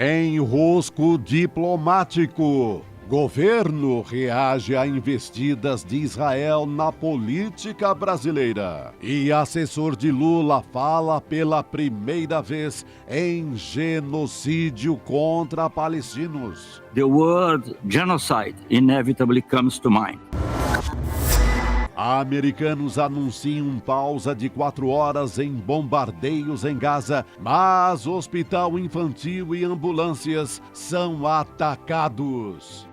Enrosco diplomático. Governo reage a investidas de Israel na política brasileira. E assessor de Lula fala pela primeira vez em genocídio contra palestinos. The word genocide inevitably comes to mind. Americanos anunciam pausa de 4 horas em bombardeios em Gaza, mas hospital infantil e ambulâncias são atacados.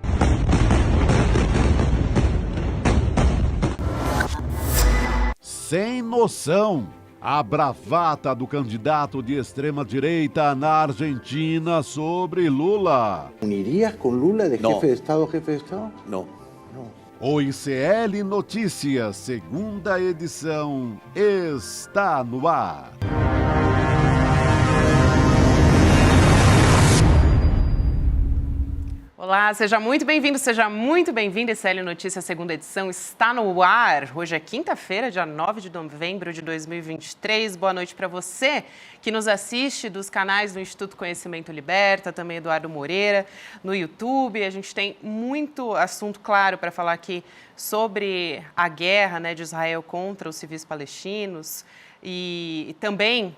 Sem noção. A bravata do candidato de extrema-direita na Argentina sobre Lula. ¿Unirías con Lula de jefe de Estado a jefe de Estado? No. O ICL Notícias, segunda edição, está no ar. Olá, seja muito bem-vindo, seja muito bem-vinda. ICL Notícias, segunda edição, está no ar. Hoje é quinta-feira, dia 9 de novembro de 2023. Boa noite para você que nos assiste dos canais do Instituto Conhecimento Liberta, também Eduardo Moreira, no YouTube. A gente tem muito assunto, claro, para falar aqui sobre a guerra, de Israel contra os civis palestinos e também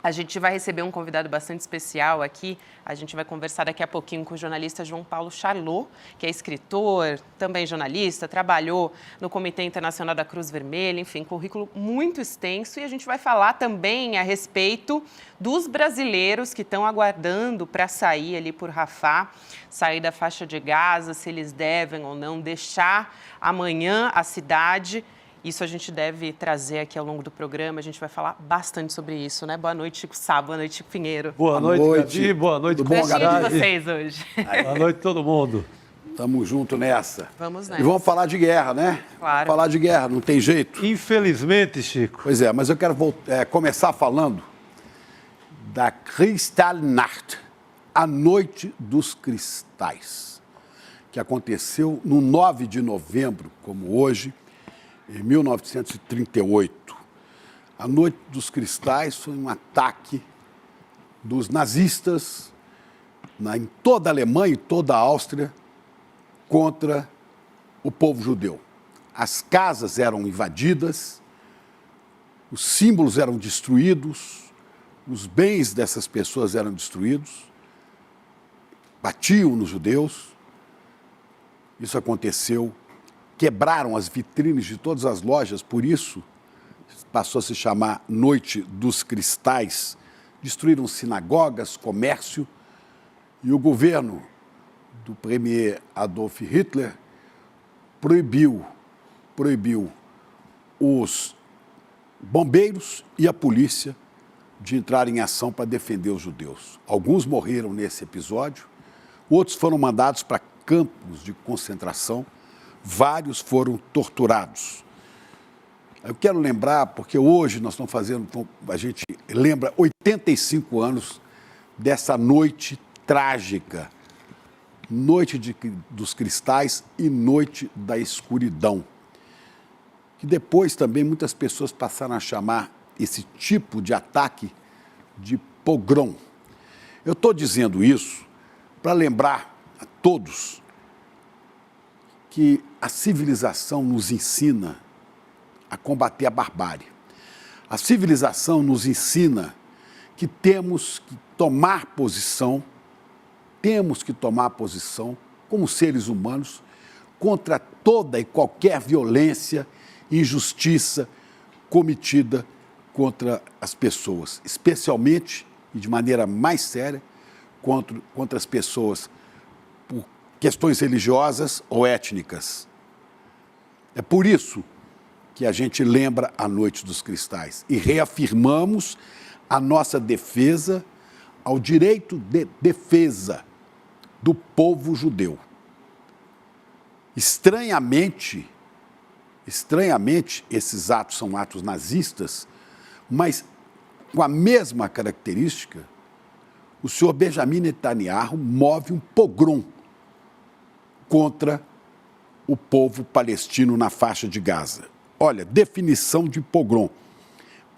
a gente vai receber um convidado bastante especial aqui. A gente vai conversar daqui a pouquinho com o jornalista João Paulo Charlot, que é escritor, também jornalista, trabalhou no Comitê Internacional da Cruz Vermelha, enfim, currículo muito extenso. E a gente vai falar também a respeito dos brasileiros que estão aguardando para sair ali por Rafah, sair da faixa de Gaza, se eles devem ou não deixar amanhã a cidade. Isso a gente deve trazer aqui ao longo do programa, a gente vai falar bastante sobre isso, né? Boa noite, Chico Sá, boa noite, Chico Pinheiro. Boa noite, Gabi, boa noite, Gostinho de vocês hoje. Boa noite, todo mundo. Tamo junto nessa. Vamos nessa. E vamos falar de guerra, né? Claro. Falar de guerra, não tem jeito. Infelizmente, Chico. Pois é, mas eu quero começar falando da Kristallnacht, a Noite dos Cristais, que aconteceu no 9 de novembro, como hoje, em 1938. A Noite dos Cristais foi um ataque dos nazistas em toda a Alemanha e toda a Áustria contra o povo judeu. As casas eram invadidas, os símbolos eram destruídos, os bens dessas pessoas eram destruídos, batiam nos judeus. Isso aconteceu. Quebraram as vitrines de todas as lojas, por isso passou a se chamar Noite dos Cristais. Destruíram sinagogas, comércio, e o governo do premier Adolf Hitler proibiu os bombeiros e a polícia de entrar em ação para defender os judeus. Alguns morreram nesse episódio, outros foram mandados para campos de concentração. Vários foram torturados. Eu quero lembrar, porque hoje nós estamos fazendo, a gente lembra 85 anos dessa noite trágica, Noite dos Cristais e Noite da Escuridão, que depois também muitas pessoas passaram a chamar esse tipo de ataque de pogrom. Eu estou dizendo isso para lembrar a todos que a civilização nos ensina a combater a barbárie. A civilização nos ensina que temos que tomar posição como seres humanos contra toda e qualquer violência e injustiça cometida contra as pessoas, especialmente e de maneira mais séria contra as pessoas por questões religiosas ou étnicas. É por isso que a gente lembra a Noite dos Cristais e reafirmamos a nossa defesa ao direito de defesa do povo judeu. Estranhamente, esses atos são atos nazistas, mas com a mesma característica, o senhor Benjamin Netanyahu move um pogrom contra o povo palestino na faixa de Gaza. Olha, definição de pogrom: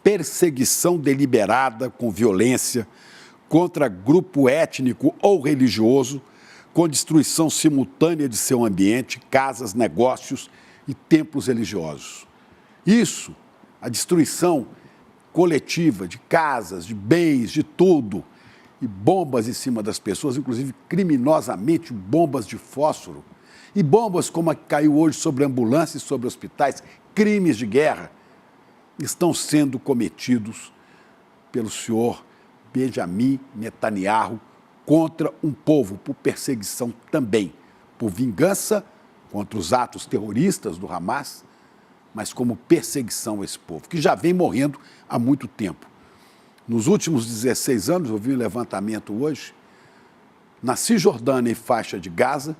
perseguição deliberada com violência contra grupo étnico ou religioso, com destruição simultânea de seu ambiente, casas, negócios e templos religiosos. Isso, a destruição coletiva de casas, de bens, de tudo, e bombas em cima das pessoas, inclusive criminosamente bombas de fósforo, e bombas como a que caiu hoje sobre ambulâncias e sobre hospitais, crimes de guerra, estão sendo cometidos pelo senhor Benjamin Netanyahu contra um povo, por perseguição também, por vingança contra os atos terroristas do Hamas, mas como perseguição a esse povo, que já vem morrendo há muito tempo. Nos últimos 16 anos, eu vi um levantamento hoje, na Cisjordânia e faixa de Gaza,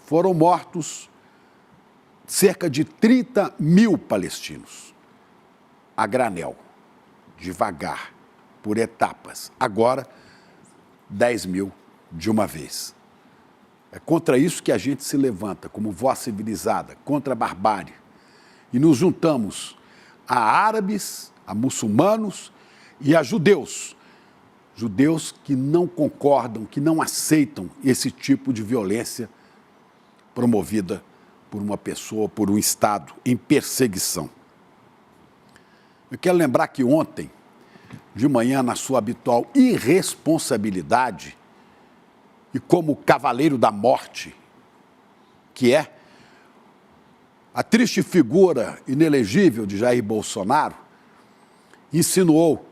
foram mortos cerca de 30 mil palestinos, a granel, devagar, por etapas. Agora, 10 mil de uma vez. É contra isso que a gente se levanta, como voz civilizada, contra a barbárie. E nos juntamos a árabes, a muçulmanos e a judeus. Judeus que não concordam, que não aceitam esse tipo de violência promovida por uma pessoa, por um Estado em perseguição. Eu quero lembrar que ontem, de manhã, na sua habitual irresponsabilidade, e como cavaleiro da morte, que é a triste figura inelegível de Jair Bolsonaro, insinuou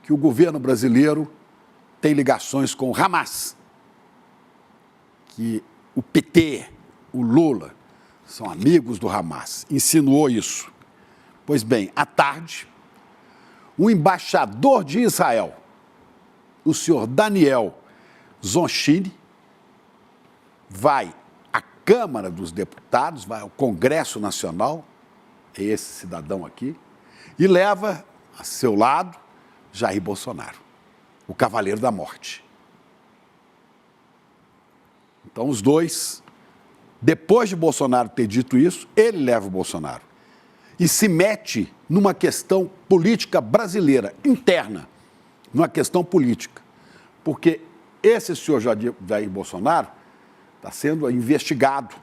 que o governo brasileiro tem ligações com o Hamas, que o PT, o Lula, são amigos do Hamas. Insinuou isso. Pois bem, à tarde, o embaixador de Israel, o senhor Daniel Zonshine, vai à Câmara dos Deputados, vai ao Congresso Nacional, é esse cidadão aqui, e leva a seu lado Jair Bolsonaro, o cavaleiro da morte. Então, os dois, depois de Bolsonaro ter dito isso, ele leva o Bolsonaro e se mete numa questão política brasileira, interna, numa questão política. Porque esse senhor Jair Bolsonaro está sendo investigado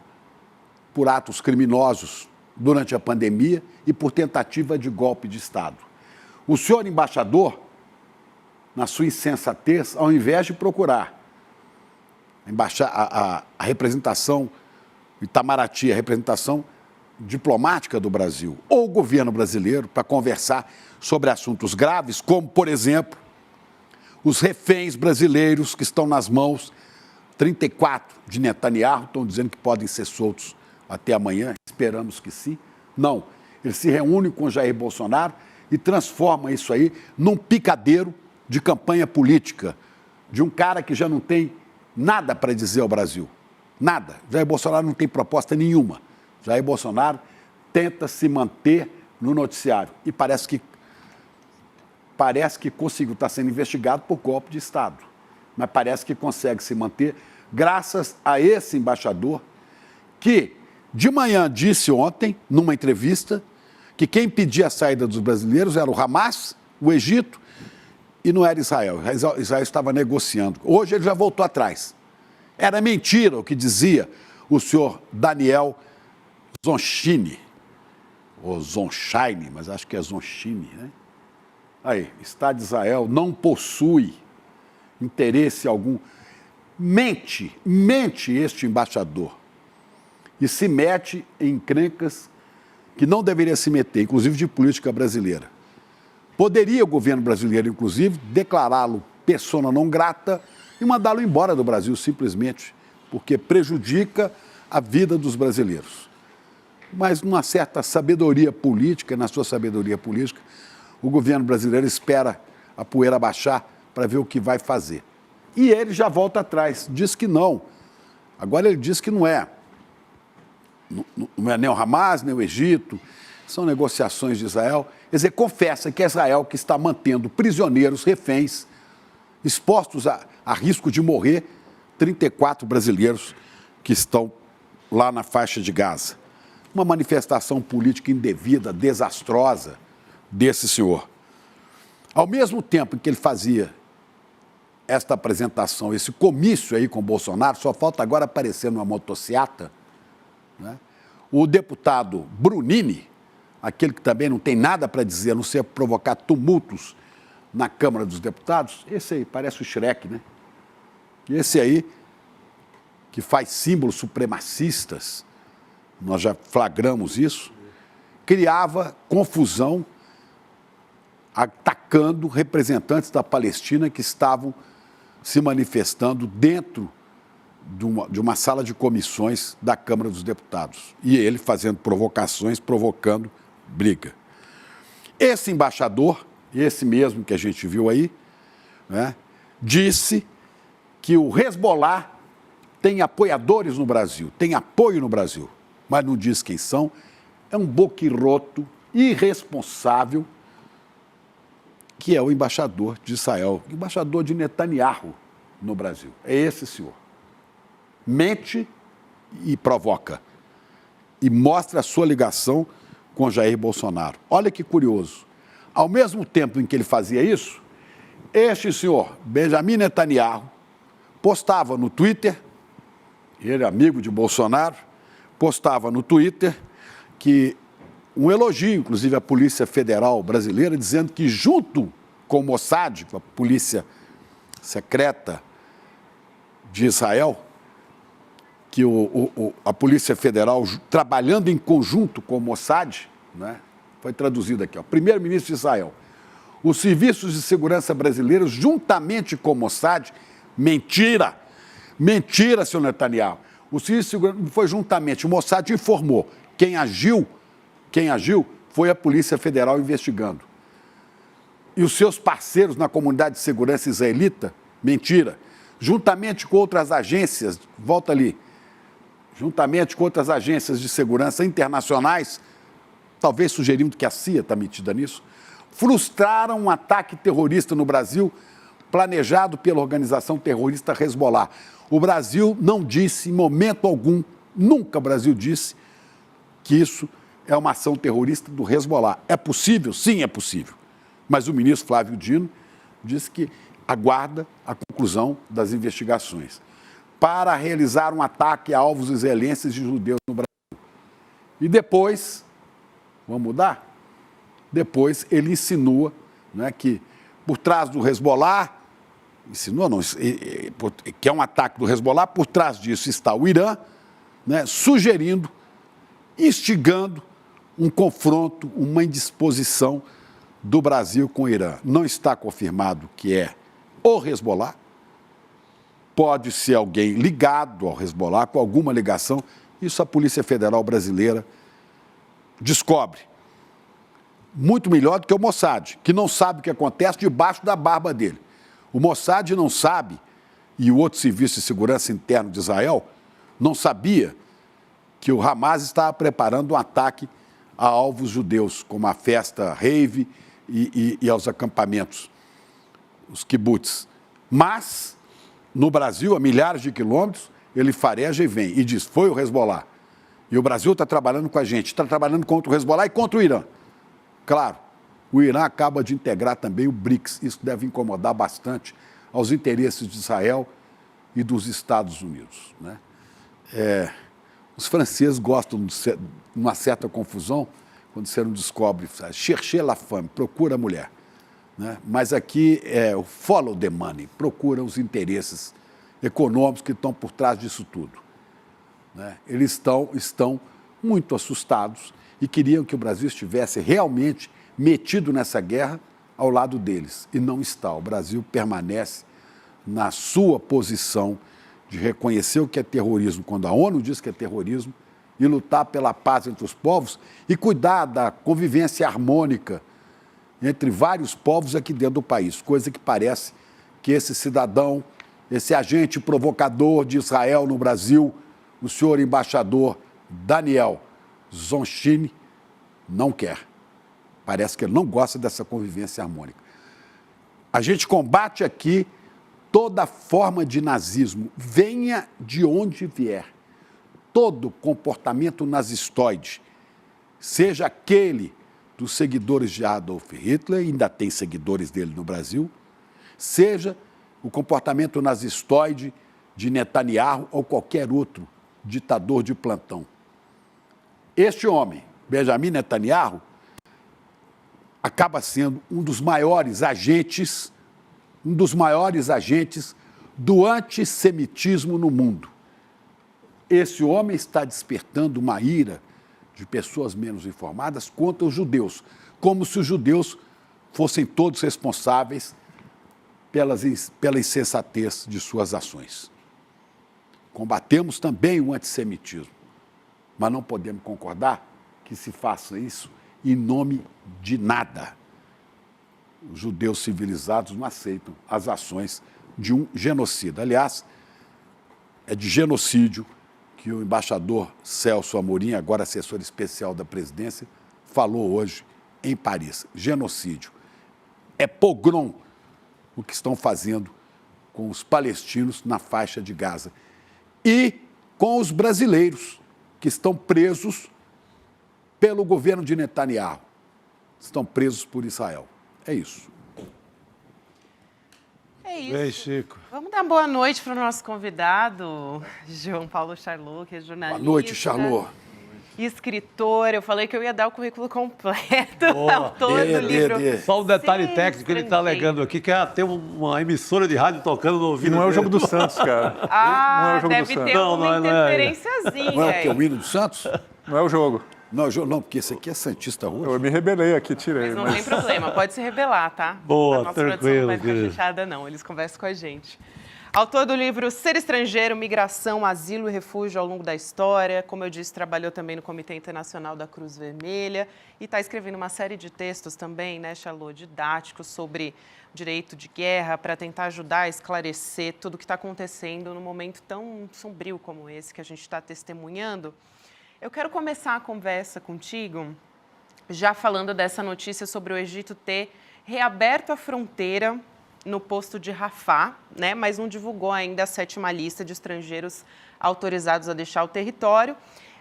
por atos criminosos durante a pandemia e por tentativa de golpe de Estado. O senhor embaixador, na sua insensatez, ao invés de procurar a representação Itamaraty, a representação diplomática do Brasil, ou o governo brasileiro, para conversar sobre assuntos graves, como, por exemplo, os reféns brasileiros que estão nas mãos, 34 de Netanyahu, estão dizendo que podem ser soltos até amanhã, esperamos que sim. Não, ele se reúne com Jair Bolsonaro e transforma isso aí num picadeiro de campanha política, de um cara que já não tem nada para dizer ao Brasil. Nada. Jair Bolsonaro não tem proposta nenhuma. Jair Bolsonaro tenta se manter no noticiário e parece que conseguiu, está sendo investigado por golpe de Estado, mas parece que consegue se manter graças a esse embaixador que, de manhã, disse ontem, numa entrevista, que quem pedia a saída dos brasileiros era o Hamas, o Egito, e não era Israel. Israel estava negociando. Hoje ele já voltou atrás. Era mentira o que dizia o senhor Daniel Zonshine, ou Zonshine, mas acho que é Zonshine, né? Aí, Estado de Israel não possui interesse algum. Mente este embaixador e se mete em encrencas que não deveria se meter, inclusive de política brasileira. Poderia o governo brasileiro, inclusive, declará-lo persona não grata e mandá-lo embora do Brasil, simplesmente, porque prejudica a vida dos brasileiros. Mas, numa certa sabedoria política, na sua sabedoria política, o governo brasileiro espera a poeira baixar para ver o que vai fazer. E ele já volta atrás, diz que não. Agora ele diz que não é. Não é nem o Hamas, nem o Egito, são negociações de Israel. Quer dizer, confessa que é Israel que está mantendo prisioneiros, reféns, expostos a risco de morrer, 34 brasileiros que estão lá na faixa de Gaza. Uma manifestação política indevida, desastrosa desse senhor. Ao mesmo tempo em que ele fazia esta apresentação, esse comício aí com o Bolsonaro, só falta agora aparecer numa motociata, né? O deputado Brunini, aquele que também não tem nada para dizer, a não ser provocar tumultos na Câmara dos Deputados, esse aí parece o Shrek, né? Esse aí, que faz símbolos supremacistas, nós já flagramos isso, criava confusão, atacando representantes da Palestina que estavam se manifestando dentro de uma sala de comissões da Câmara dos Deputados. E ele fazendo provocações, provocando briga. Esse embaixador, esse mesmo que a gente viu aí, né, disse que o Hezbollah tem apoiadores no Brasil, tem apoio no Brasil, mas não diz quem são. É um boquirroto irresponsável, que é o embaixador de Israel, embaixador de Netanyahu no Brasil. É esse senhor. Mente e provoca. E mostra a sua ligação com Jair Bolsonaro. Olha que curioso. Ao mesmo tempo em que ele fazia isso, este senhor, Benjamin Netanyahu, postava no Twitter, ele é amigo de Bolsonaro, postava no Twitter que um elogio, inclusive, à Polícia Federal Brasileira, dizendo que junto com o Mossad, a polícia secreta de Israel, que a Polícia Federal, trabalhando em conjunto com o Mossad, né, foi traduzido aqui, ó, primeiro-ministro de Israel, os serviços de segurança brasileiros, juntamente com o Mossad, mentira, senhor Netanyahu, o serviço de segurança não foi juntamente, o Mossad informou, quem agiu foi a Polícia Federal investigando. E os seus parceiros na comunidade de segurança israelita, mentira. Juntamente com outras agências, volta ali, juntamente com outras agências de segurança internacionais, talvez sugerindo que a CIA está metida nisso, frustraram um ataque terrorista no Brasil, planejado pela organização terrorista Hezbollah. O Brasil não disse, em momento algum, nunca o Brasil disse que isso é uma ação terrorista do Hezbollah. É possível? Sim, é possível. Mas o ministro Flávio Dino disse que aguarda a conclusão das investigações para realizar um ataque a alvos israelenses e judeus no Brasil. E depois, vamos mudar? Depois ele insinua, né, que por trás do Hezbollah, insinua não, que é um ataque do Hezbollah, por trás disso está o Irã, né, sugerindo, instigando um confronto, uma indisposição do Brasil com o Irã. Não está confirmado que é o Hezbollah, pode ser alguém ligado ao Hezbollah, com alguma ligação, isso a Polícia Federal Brasileira descobre. Muito melhor do que o Mossad, que não sabe o que acontece debaixo da barba dele. O Mossad não sabe, e o outro serviço de segurança interno de Israel não sabia que o Hamas estava preparando um ataque a alvos judeus, como a festa rave e aos acampamentos, os kibbutz. Mas, no Brasil, a milhares de quilômetros, ele fareja e vem e diz, foi o Hezbollah. E o Brasil está trabalhando com a gente, está trabalhando contra o Hezbollah e contra o Irã. Claro, o Irã acaba de integrar também o BRICS. Isso deve incomodar bastante aos interesses de Israel e dos Estados Unidos, né? Os franceses gostam de uma certa confusão quando você não descobre, chercher la femme, procura a mulher, né? Mas aqui é o follow the money, procura os interesses econômicos que estão por trás disso tudo, né? Eles estão muito assustados e queriam que o Brasil estivesse realmente metido nessa guerra ao lado deles, e não está. O Brasil permanece na sua posição de reconhecer o que é terrorismo, quando a ONU diz que é terrorismo, e lutar pela paz entre os povos e cuidar da convivência harmônica entre vários povos aqui dentro do país, coisa que parece que esse cidadão, esse agente provocador de Israel no Brasil, o senhor embaixador Daniel Zonshine, não quer. Parece que ele não gosta dessa convivência harmônica. A gente combate aqui toda forma de nazismo, venha de onde vier. Todo comportamento nazistoide, seja aquele dos seguidores de Adolf Hitler, ainda tem seguidores dele no Brasil, seja o comportamento nazistoide de Netanyahu ou qualquer outro ditador de plantão. Este homem, Benjamin Netanyahu, acaba sendo um dos maiores agentes do antissemitismo no mundo. Esse homem está despertando uma ira de pessoas menos informadas contra os judeus, como se os judeus fossem todos responsáveis pela insensatez de suas ações. Combatemos também o antissemitismo, mas não podemos concordar que se faça isso em nome de nada. Os judeus civilizados não aceitam as ações de um genocida. Aliás, é de genocídio que o embaixador Celso Amorim, agora assessor especial da presidência, falou hoje em Paris. Genocídio. É pogrom o que estão fazendo com os palestinos na faixa de Gaza. E com os brasileiros que estão presos pelo governo de Netanyahu. Estão presos por Israel. É isso. É isso. Bem, Chico. Vamos dar boa noite para o nosso convidado, João Paulo Charlot, que é jornalista. Boa noite, Charlot. Escritor. Eu falei que eu ia dar o currículo completo. Autor do livro. Só um detalhe Sim, técnico, ele está alegando aqui que tem uma emissora de rádio tocando no ouvido. Não é o dele. jogo do Santos, cara. Não é Ah, o jogo do deve Santos. ter Não, uma não é. interferenciazinha. Não é o que? aí. O hino do Santos? Não é o jogo. Não, porque esse aqui é Santista Roxo. Eu me rebelei aqui, tirei. Mas não tem problema, pode se rebelar, tá? Boa, a nossa produção tranquilo, não vai ficar querido. chateada, não. Eles conversam com a gente. Autor do livro Ser Estrangeiro, Migração, Asilo e Refúgio ao longo da História. Como eu disse, trabalhou também no Comitê Internacional da Cruz Vermelha e está escrevendo uma série de textos também, né, Charlot, didáticos sobre direito de guerra para tentar ajudar a esclarecer tudo o que está acontecendo num momento tão sombrio como esse que a gente está testemunhando. Eu quero começar a conversa contigo já falando dessa notícia sobre o Egito ter reaberto a fronteira no posto de Rafah, né, mas não divulgou ainda a 7ª lista de estrangeiros autorizados a deixar o território.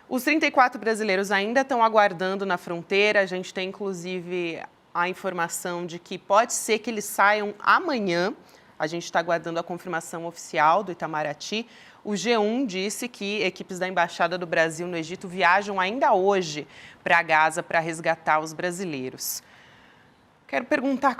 Os 34 brasileiros ainda estão aguardando na fronteira. A gente tem, inclusive, a informação de que pode ser que eles saiam amanhã. A gente está aguardando a confirmação oficial do Itamaraty. O G1 disse que equipes da Embaixada do Brasil no Egito viajam ainda hoje para Gaza para resgatar os brasileiros. Quero perguntar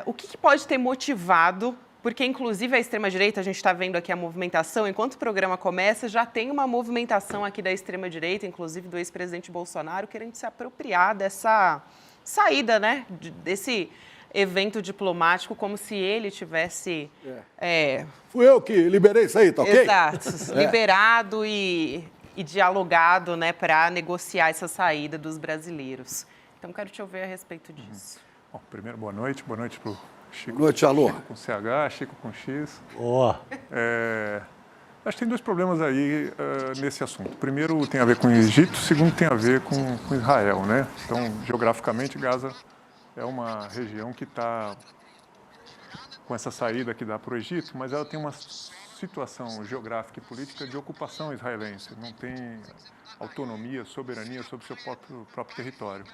o que pode ter motivado, porque inclusive a extrema-direita, a gente está vendo aqui a movimentação, enquanto o programa começa, já tem uma movimentação aqui da extrema-direita, inclusive do ex-presidente Bolsonaro, querendo se apropriar dessa saída, né, desse evento diplomático, como se ele tivesse... Fui eu que liberei isso aí, tá ok? Exato, liberado e dialogado, né, para negociar essa saída dos brasileiros. Então, quero te ouvir a respeito disso. Bom, primeiro, boa noite para o Chico. Boa noite, Charlot. Chico com CH, Chico com X. Ó, Acho que tem dois problemas aí nesse assunto. Primeiro tem a ver com o Egito, segundo tem a ver com Israel, né? Então, geograficamente, Gaza é uma região que está com essa saída que dá para o Egito, mas ela tem uma situação geográfica e política de ocupação israelense. Não tem autonomia, soberania sobre o seu próprio território.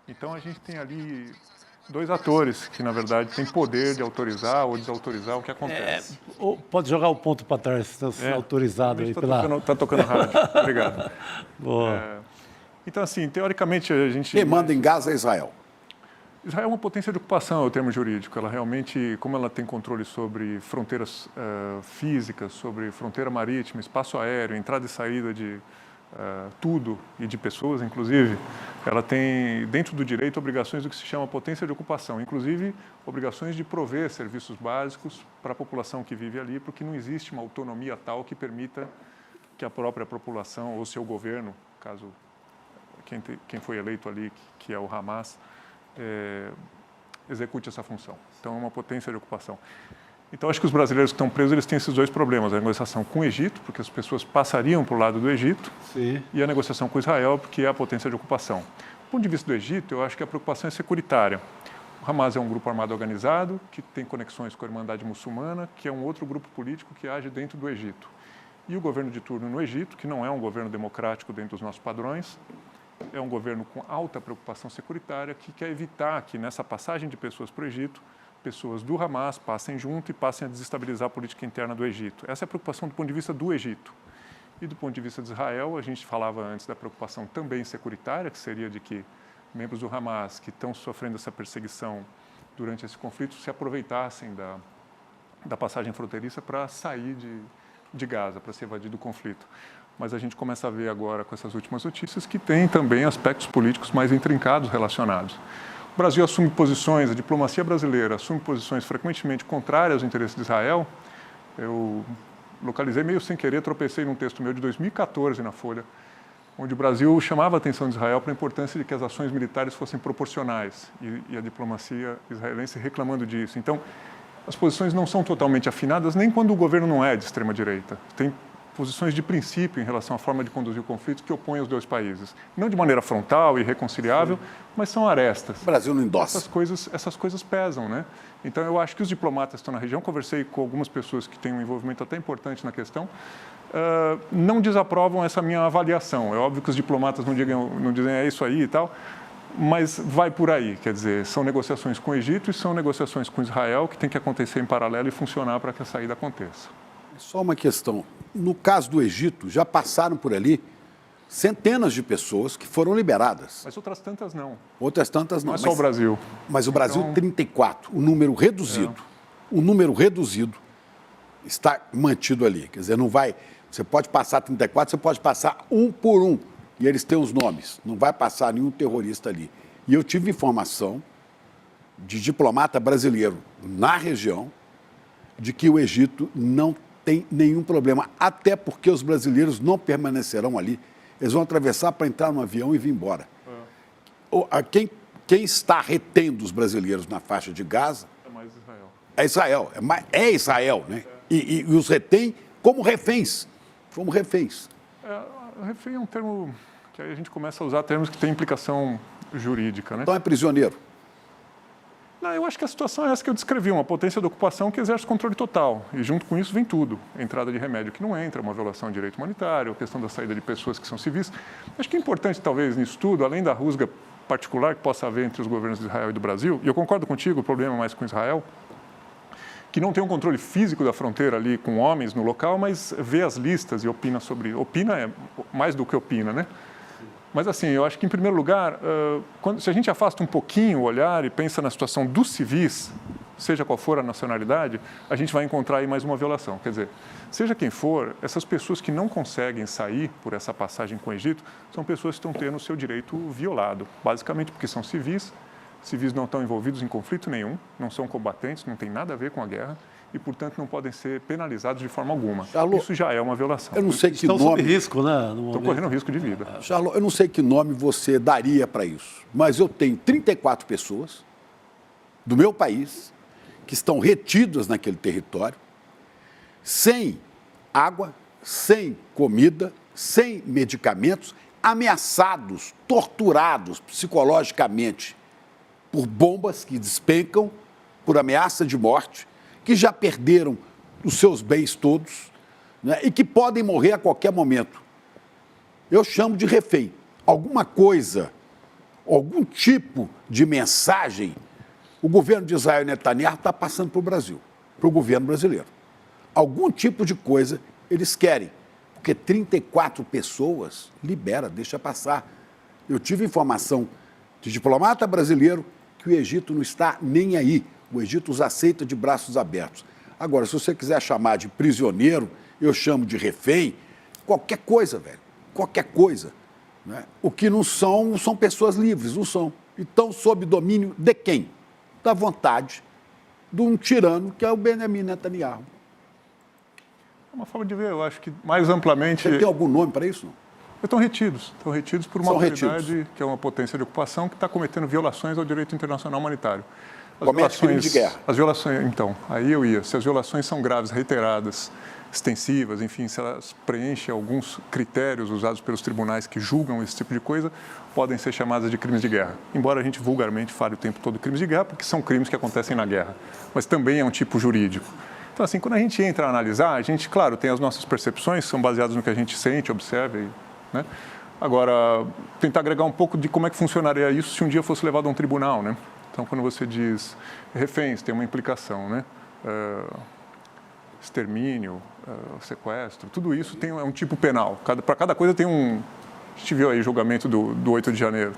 Então, a gente tem ali dois atores que, na verdade, têm poder de autorizar ou desautorizar o que acontece. pode jogar o ponto para trás, se está autorizado aí pela... Está tocando rádio. Obrigado. Boa. Então, assim, teoricamente, a gente... Quem manda em Gaza é Israel. Israel é uma potência de ocupação, é o termo jurídico. Ela realmente, como ela tem controle sobre fronteiras físicas, sobre fronteira marítima, espaço aéreo, entrada e saída de tudo e de pessoas, inclusive, ela tem, dentro do direito, obrigações do que se chama potência de ocupação, inclusive obrigações de prover serviços básicos para a população que vive ali, porque não existe uma autonomia tal que permita que a própria população ou seu governo, caso quem foi eleito ali, que é o Hamas, execute essa função. Então, é uma potência de ocupação. Então, acho que os brasileiros que estão presos, eles têm esses dois problemas. A negociação com o Egito, porque as pessoas passariam para o lado do Egito, Sim. e a negociação com Israel, porque é a potência de ocupação. Do ponto de vista do Egito, eu acho que a preocupação é securitária. O Hamas é um grupo armado organizado, que tem conexões com a Irmandade Muçulmana, que é um outro grupo político que age dentro do Egito. E o governo de turno no Egito, que não é um governo democrático dentro dos nossos padrões, é um governo com alta preocupação securitária, que quer evitar que, nessa passagem de pessoas para o Egito, pessoas do Hamas passem junto e passem a desestabilizar a política interna do Egito. Essa é a preocupação do ponto de vista do Egito. E do ponto de vista de Israel, a gente falava antes da preocupação também securitária, que seria de que membros do Hamas que estão sofrendo essa perseguição durante esse conflito se aproveitassem da passagem fronteiriça para sair de Gaza, para se evadir do conflito. Mas a gente começa a ver agora, com essas últimas notícias, que tem também aspectos políticos mais intrincados relacionados. O Brasil assume posições, a diplomacia brasileira assume posições frequentemente contrárias aos interesses de Israel. Eu localizei meio sem querer, tropecei num texto meu de 2014 na Folha, onde o Brasil chamava a atenção de Israel para a importância de que as ações militares fossem proporcionais e a diplomacia israelense reclamando disso. Então, as posições não são totalmente afinadas, nem quando o governo não é de extrema-direita. Tem posições de princípio em relação à forma de conduzir o conflito que opõem os dois países. Não de maneira frontal e reconciliável, mas são arestas. O Brasil não endossa. Essas coisas pesam, né? Então, eu acho que os diplomatas estão na região, conversei com algumas pessoas que têm um envolvimento até importante na questão, não desaprovam essa minha avaliação. É óbvio que os diplomatas não dizem é isso aí e tal, mas vai por aí, quer dizer, são negociações com o Egito e são negociações com Israel que tem que acontecer em paralelo e funcionar para que a saída aconteça. Só uma questão. No caso do Egito, já passaram por ali centenas de pessoas que foram liberadas. Mas outras tantas não. Outras tantas não. Não é só o Brasil. Mas o Brasil, 34, o número reduzido. O número reduzido está mantido ali. Quer dizer, não vai... Você pode passar 34, você pode passar um por um. E eles têm os nomes. Não vai passar nenhum terrorista ali. E eu tive informação de diplomata brasileiro na região de que o Egito não tem nenhum problema, até porque os brasileiros não permanecerão ali. Eles vão atravessar para entrar no avião e vir embora. Quem está retendo os brasileiros na faixa de Gaza é Israel. É Israel, né? E os retém como reféns. Como reféns. Refém é um termo que aí a gente começa a usar termos que têm implicação jurídica, né? Então é prisioneiro. Não, eu acho que a situação é essa que eu descrevi, uma potência de ocupação que exerce controle total. E junto com isso vem tudo. Entrada de remédio que não entra, uma violação de direito humanitário, a questão da saída de pessoas que são civis. Acho que é importante, talvez, nisso tudo, além da rusga particular que possa haver entre os governos de Israel e do Brasil, e eu concordo contigo, o problema é mais com Israel, que não tem um controle físico da fronteira ali com homens no local, mas vê as listas e opina sobre... Opina é mais do que opina, né? Mas, assim, eu acho que, em primeiro lugar, se a gente afasta um pouquinho o olhar e pensa na situação dos civis, seja qual for a nacionalidade, a gente vai encontrar aí mais uma violação. Quer dizer, seja quem for, essas pessoas que não conseguem sair por essa passagem com o Egito são pessoas que estão tendo o seu direito violado, basicamente porque são civis não estão envolvidos em conflito nenhum, não são combatentes, não tem nada a ver com a guerra, e, portanto, não podem ser penalizados de forma alguma. Isso já é uma violação. Eu não sei que Estão nome... sob risco, né? Estão correndo risco de vida. Charlot, eu não sei que nome você daria para isso, mas eu tenho 34 pessoas do meu país que estão retidas naquele território, sem água, sem comida, sem medicamentos, ameaçados, torturados psicologicamente por bombas que despencam, por ameaça de morte, que já perderam os seus bens todos, né, e que podem morrer a qualquer momento. Eu chamo de refém. Alguma coisa, algum tipo de mensagem, o governo de Israel Netanyahu está passando para o Brasil, para o governo brasileiro. Algum tipo de coisa eles querem, porque 34 pessoas, libera, deixa passar. Eu tive informação de diplomata brasileiro que o Egito não está nem aí. O Egito os aceita de braços abertos. Agora, se você quiser chamar de prisioneiro, eu chamo de refém, qualquer coisa, velho. Qualquer coisa. Né? O que não são pessoas livres, não são. E estão sob domínio de quem? Da vontade de um tirano que é o Benjamin Netanyahu. É uma forma de ver, eu acho que mais amplamente... Você tem algum nome para isso? Não? Estão retidos por uma autoridade que é uma potência de ocupação que está cometendo violações ao direito internacional humanitário. Comete crime de guerra. As violações, então, aí eu ia. Se as violações são graves, reiteradas, extensivas, enfim, se elas preenchem alguns critérios usados pelos tribunais que julgam esse tipo de coisa, podem ser chamadas de crimes de guerra. Embora a gente vulgarmente fale o tempo todo de crimes de guerra, porque são crimes que acontecem na guerra, mas também é um tipo jurídico. Então, assim, quando a gente entra a analisar, a gente, claro, tem as nossas percepções, são baseadas no que a gente sente, observa, né? Agora, tentar agregar um pouco de como é que funcionaria isso se um dia fosse levado a um tribunal, né? Então, quando você diz reféns, tem uma implicação, né? Extermínio, sequestro, tudo isso é um tipo penal. Para cada coisa tem um... A gente viu aí o julgamento do 8 de janeiro,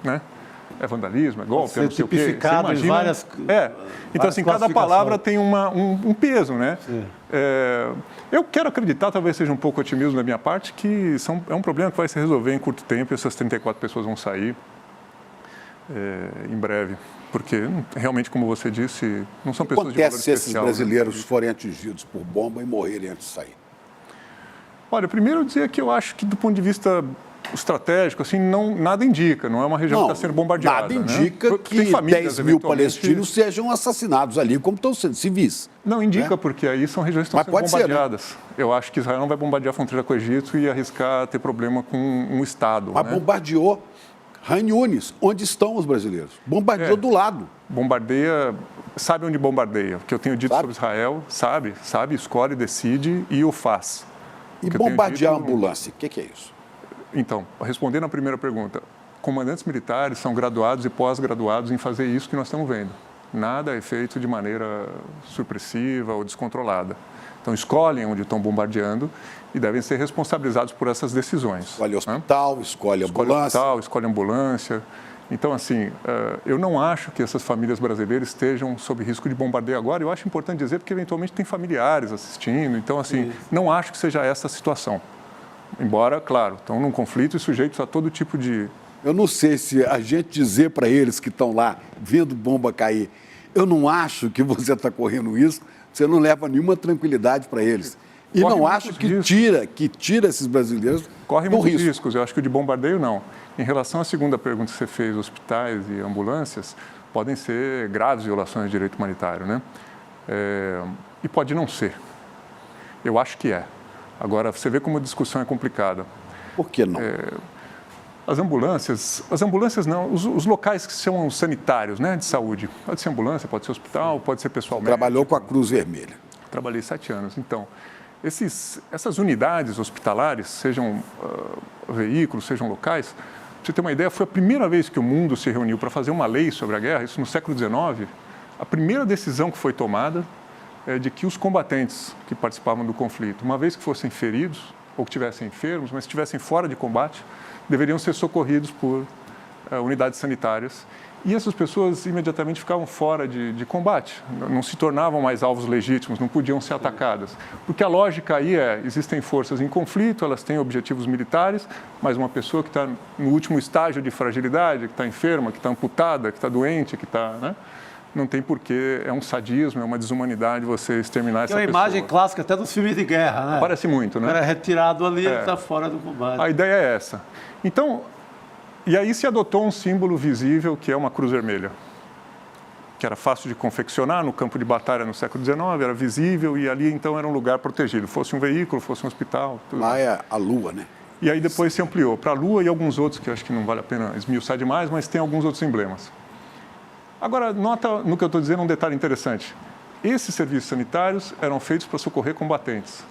né? É vandalismo, é golpe, é não sei o quê. Tipificado em várias... Então, assim, cada palavra tem um peso, né? Eu quero acreditar, talvez seja um pouco otimismo da minha parte, que é um problema que vai se resolver em curto tempo e essas 34 pessoas vão sair em breve. Porque, realmente, como você disse, não são pessoas de valor especial. Acontece se esses brasileiros forem atingidos por bomba e morrerem antes de sair? Olha, primeiro dizer que eu acho que, do ponto de vista estratégico, assim, nada indica, não é uma região que está sendo bombardeada. Nada indica, né? Que 10 mil palestinos sejam assassinados ali, como estão sendo civis. Não indica, né? Porque aí são regiões que estão sendo bombardeadas. Ser, né? Eu acho que Israel não vai bombardear a fronteira com o Egito e arriscar ter problema com um Estado. Mas, né? Bombardeou Khan Yunis, onde estão os brasileiros? Bombardeou do lado. Bombardeia, sabe onde bombardeia? O que eu tenho dito sobre Israel, sabe, escolhe, decide e o faz. E bombardear a ambulância, o que é isso? Então, respondendo à primeira pergunta, comandantes militares são graduados e pós-graduados em fazer isso que nós estamos vendo. Nada é feito de maneira supressiva ou descontrolada. Então, escolhem onde estão bombardeando e devem ser responsabilizados por essas decisões. Escolhe hospital, né? escolhe ambulância. Escolhe ambulância. Então, assim, eu não acho que essas famílias brasileiras estejam sob risco de bombardeio agora. Eu acho importante dizer porque, eventualmente, tem familiares assistindo. Então, assim, não acho que seja essa a situação. Embora, claro, estão num conflito e sujeitos a todo tipo de... Eu não sei se a gente dizer para eles que estão lá vendo bomba cair, eu não acho que você está correndo isso, você não leva nenhuma tranquilidade para eles. E não acho que tira esses brasileiros corre muitos riscos. Eu acho que o de bombardeio não. Em relação à segunda pergunta que você fez, hospitais e ambulâncias, podem ser graves violações de direito humanitário, né? E pode não ser. Eu acho que é. Agora, você vê como a discussão é complicada. Por que não? As ambulâncias não, os locais que são sanitários, né, de saúde. Pode ser ambulância, pode ser hospital, pode ser pessoal médico. Trabalhou com a Cruz Vermelha. Trabalhei 7 anos. Então, essas unidades hospitalares, sejam veículos, sejam locais, para você ter uma ideia, foi a primeira vez que o mundo se reuniu para fazer uma lei sobre a guerra, isso no século XIX. A primeira decisão que foi tomada é de que os combatentes que participavam do conflito, uma vez que fossem feridos ou que estivessem enfermos, mas estivessem fora de combate, deveriam ser socorridos por unidades sanitárias. E essas pessoas imediatamente ficavam fora de combate, não se tornavam mais alvos legítimos, não podiam ser atacadas. Porque a lógica aí existem forças em conflito, elas têm objetivos militares, mas uma pessoa que está no último estágio de fragilidade, que está enferma, que está amputada, que está doente, que está... Né? Não tem porquê, é um sadismo, é uma desumanidade você exterminar essa pessoa. É uma imagem clássica até dos filmes de guerra, né? Parece muito, né? O cara é retirado ali, ele está fora do combate. A ideia é essa. Então, e aí se adotou um símbolo visível que é uma cruz vermelha, que era fácil de confeccionar no campo de batalha no século XIX, era visível e ali então era um lugar protegido, fosse um veículo, fosse um hospital. Tudo. Lá é a Lua, né? E aí depois se ampliou para a Lua e alguns outros, que eu acho que não vale a pena esmiuçar demais, mas tem alguns outros emblemas. Agora, nota no que eu estou dizendo um detalhe interessante. Esses serviços sanitários eram feitos para socorrer combatentes.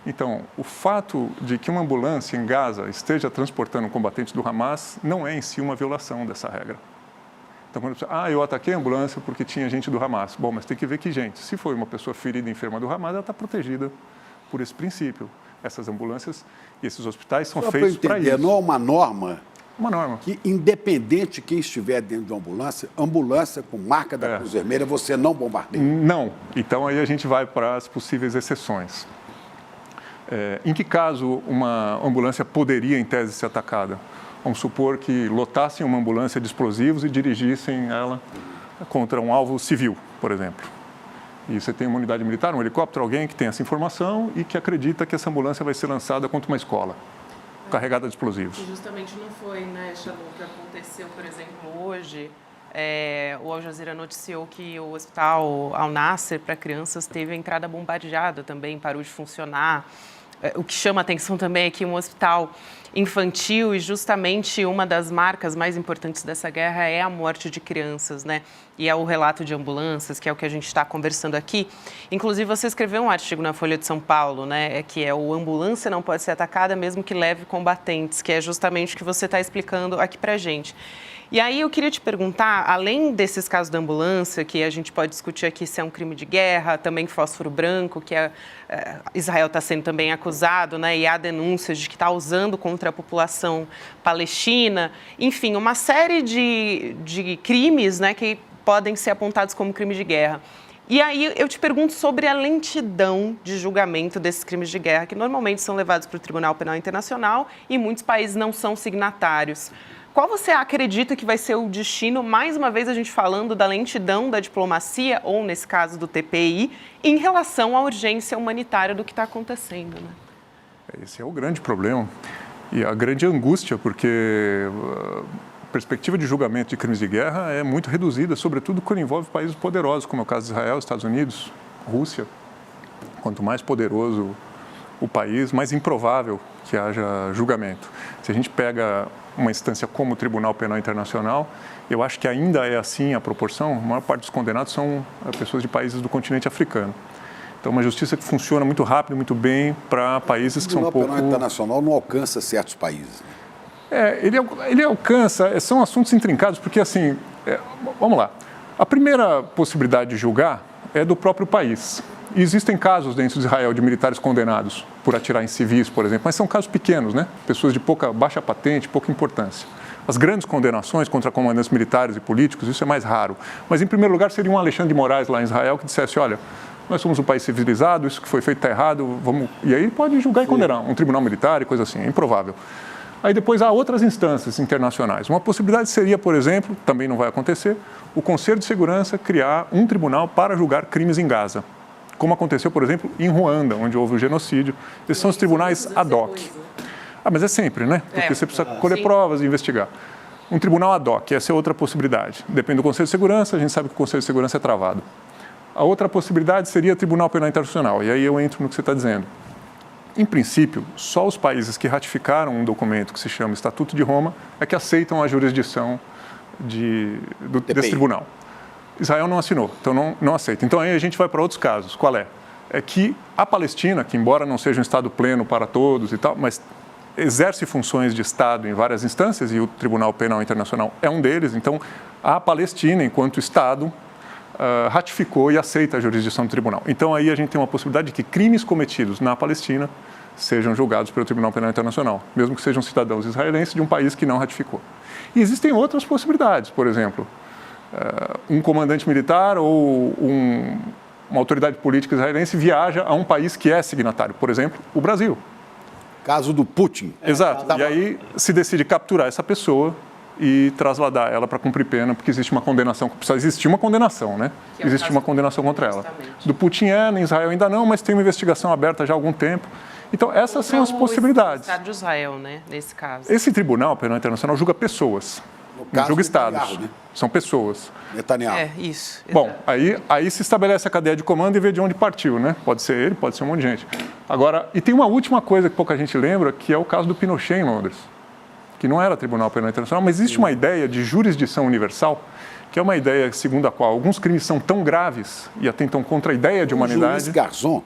Então, o fato de que uma ambulância em Gaza esteja transportando um combatente do Hamas não é em si uma violação dessa regra. Então, quando você eu ataquei a ambulância porque tinha gente do Hamas. Bom, mas tem que ver que gente. Se foi uma pessoa ferida e enferma do Hamas, ela está protegida por esse princípio. Essas ambulâncias e esses hospitais são feitos para isso. Não é uma norma? Uma norma. Que, independente de quem estiver dentro de uma ambulância com marca da Cruz Vermelha, você não bombardeia? Não. Então, aí a gente vai para as possíveis exceções. Em que caso uma ambulância poderia, em tese, ser atacada? Vamos supor que lotassem uma ambulância de explosivos e dirigissem ela contra um alvo civil, por exemplo. E você tem uma unidade militar, um helicóptero, alguém que tem essa informação e que acredita que essa ambulância vai ser lançada contra uma escola carregada de explosivos. E justamente não foi, né, Shalom, que aconteceu, por exemplo, hoje. O Al Jazeera noticiou que o hospital Al-Nasser para crianças teve a entrada bombardeada também, parou de funcionar. O que chama a atenção também é que um hospital infantil, e justamente uma das marcas mais importantes dessa guerra é a morte de crianças, né? E é o relato de ambulâncias, que é o que a gente está conversando aqui. Inclusive, você escreveu um artigo na Folha de São Paulo, né? Que é o ambulância não pode ser atacada mesmo que leve combatentes, que é justamente o que você está explicando aqui para a gente. E aí eu queria te perguntar, além desses casos da ambulância, que a gente pode discutir aqui se é um crime de guerra, também fósforo branco, que Israel está sendo também acusado, né, e há denúncias de que está usando contra a população palestina, enfim, uma série de crimes, né, que podem ser apontados como crime de guerra. E aí eu te pergunto sobre a lentidão de julgamento desses crimes de guerra, que normalmente são levados para o Tribunal Penal Internacional e muitos países não são signatários. Qual você acredita que vai ser o destino, mais uma vez a gente falando da lentidão da diplomacia, ou nesse caso do TPI, em relação à urgência humanitária do que está acontecendo, né? Esse é o grande problema e a grande angústia, porque a perspectiva de julgamento de crimes de guerra é muito reduzida, sobretudo quando envolve países poderosos, como é o caso de Israel, Estados Unidos, Rússia. Quanto mais poderoso o país, mais improvável que haja julgamento. Se a gente pega uma instância como o Tribunal Penal Internacional, eu acho que ainda é assim a proporção. A maior parte dos condenados são pessoas de países do continente africano. Então, uma justiça que funciona muito rápido, muito bem para países que são pouco... O Tribunal Penal Internacional não alcança certos países. Ele alcança, são assuntos intrincados, porque assim, vamos lá, a primeira possibilidade de julgar é do próprio país. E existem casos dentro de Israel de militares condenados por atirar em civis, por exemplo, mas são casos pequenos, né? Pessoas de baixa patente, pouca importância. As grandes condenações contra comandantes militares e políticos, isso é mais raro. Mas, em primeiro lugar, seria um Alexandre de Moraes lá em Israel que dissesse, olha, nós somos um país civilizado, isso que foi feito está errado, vamos... E aí pode julgar e condenar, um tribunal militar e coisa assim, é improvável. Aí depois há outras instâncias internacionais. Uma possibilidade seria, por exemplo, também não vai acontecer, o Conselho de Segurança criar um tribunal para julgar crimes em Gaza. Como aconteceu, por exemplo, em Ruanda, onde houve o genocídio. Esses são os tribunais ad hoc. Mas é sempre, né? Porque você precisa colher provas e investigar. Um tribunal ad hoc, essa é outra possibilidade. Depende do Conselho de Segurança, a gente sabe que o Conselho de Segurança é travado. A outra possibilidade seria o Tribunal Penal Internacional, e aí eu entro no que você está dizendo. Em princípio, só os países que ratificaram um documento que se chama Estatuto de Roma é que aceitam a jurisdição desse tribunal. Israel não assinou, então não aceita. Então aí a gente vai para outros casos. Qual é? É que a Palestina, que embora não seja um Estado pleno para todos e tal, mas exerce funções de Estado em várias instâncias, e o Tribunal Penal Internacional é um deles, então a Palestina, enquanto Estado, ratificou e aceita a jurisdição do tribunal. Então aí a gente tem uma possibilidade de que crimes cometidos na Palestina sejam julgados pelo Tribunal Penal Internacional, mesmo que sejam cidadãos israelenses de um país que não ratificou. E existem outras possibilidades, por exemplo, um comandante militar ou uma autoridade política israelense viaja a um país que é signatário, por exemplo, o Brasil. Caso do Putin. Exato. E aí se decide capturar essa pessoa e trasladar ela para cumprir pena, porque existe uma condenação, precisa existir uma condenação, né? Existe uma condenação contra ela. Do Putin em Israel ainda não, mas tem uma investigação aberta já há algum tempo. Então, essas são as possibilidades. O Estado de Israel, né, nesse caso. Esse Tribunal Penal Internacional julga pessoas, não julga estados. Netanyahu, né? São pessoas. Netanyahu. Isso. Bom, aí se estabelece a cadeia de comando e vê de onde partiu, né? Pode ser ele, pode ser um monte de gente. Agora, e tem uma última coisa que pouca gente lembra, que é o caso do Pinochet em Londres, que não era Tribunal Penal Internacional, mas existe uma ideia de jurisdição universal, que é uma ideia segundo a qual alguns crimes são tão graves e atentam contra a ideia de humanidade... O juiz Garzón.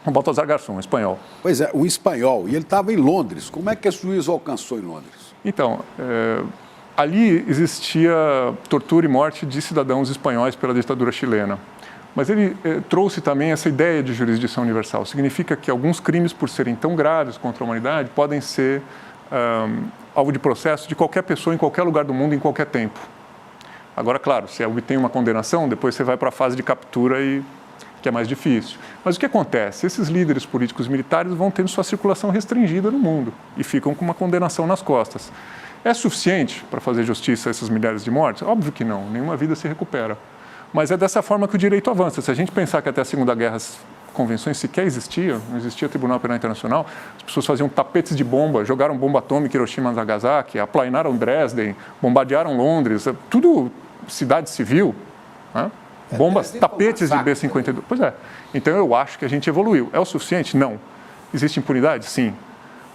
O Baltasar Garzón, espanhol. Pois é, um espanhol. E ele estava em Londres. Como é que esse juiz alcançou em Londres? Então, ali existia tortura e morte de cidadãos espanhóis pela ditadura chilena. Mas ele trouxe também essa ideia de jurisdição universal. Significa que alguns crimes, por serem tão graves contra a humanidade, podem ser alvo de processo de qualquer pessoa em qualquer lugar do mundo, em qualquer tempo. Agora, claro, se obtém uma condenação, depois você vai para a fase de captura que é mais difícil. Mas o que acontece? Esses líderes políticos e militares vão tendo sua circulação restringida no mundo e ficam com uma condenação nas costas. É suficiente para fazer justiça a esses milhares de mortes? Óbvio que não, nenhuma vida se recupera. Mas é dessa forma que o direito avança. Se a gente pensar que até a Segunda Guerra as convenções sequer existiam, não existia Tribunal Penal Internacional, as pessoas faziam tapetes de bomba, jogaram bomba atômica em Hiroshima e Nagasaki, aplainaram Dresden, bombardearam Londres, tudo cidade civil, né? Bombas, tapetes de B-52. Pois é. Então eu acho que a gente evoluiu. É o suficiente? Não. Existe impunidade? Sim.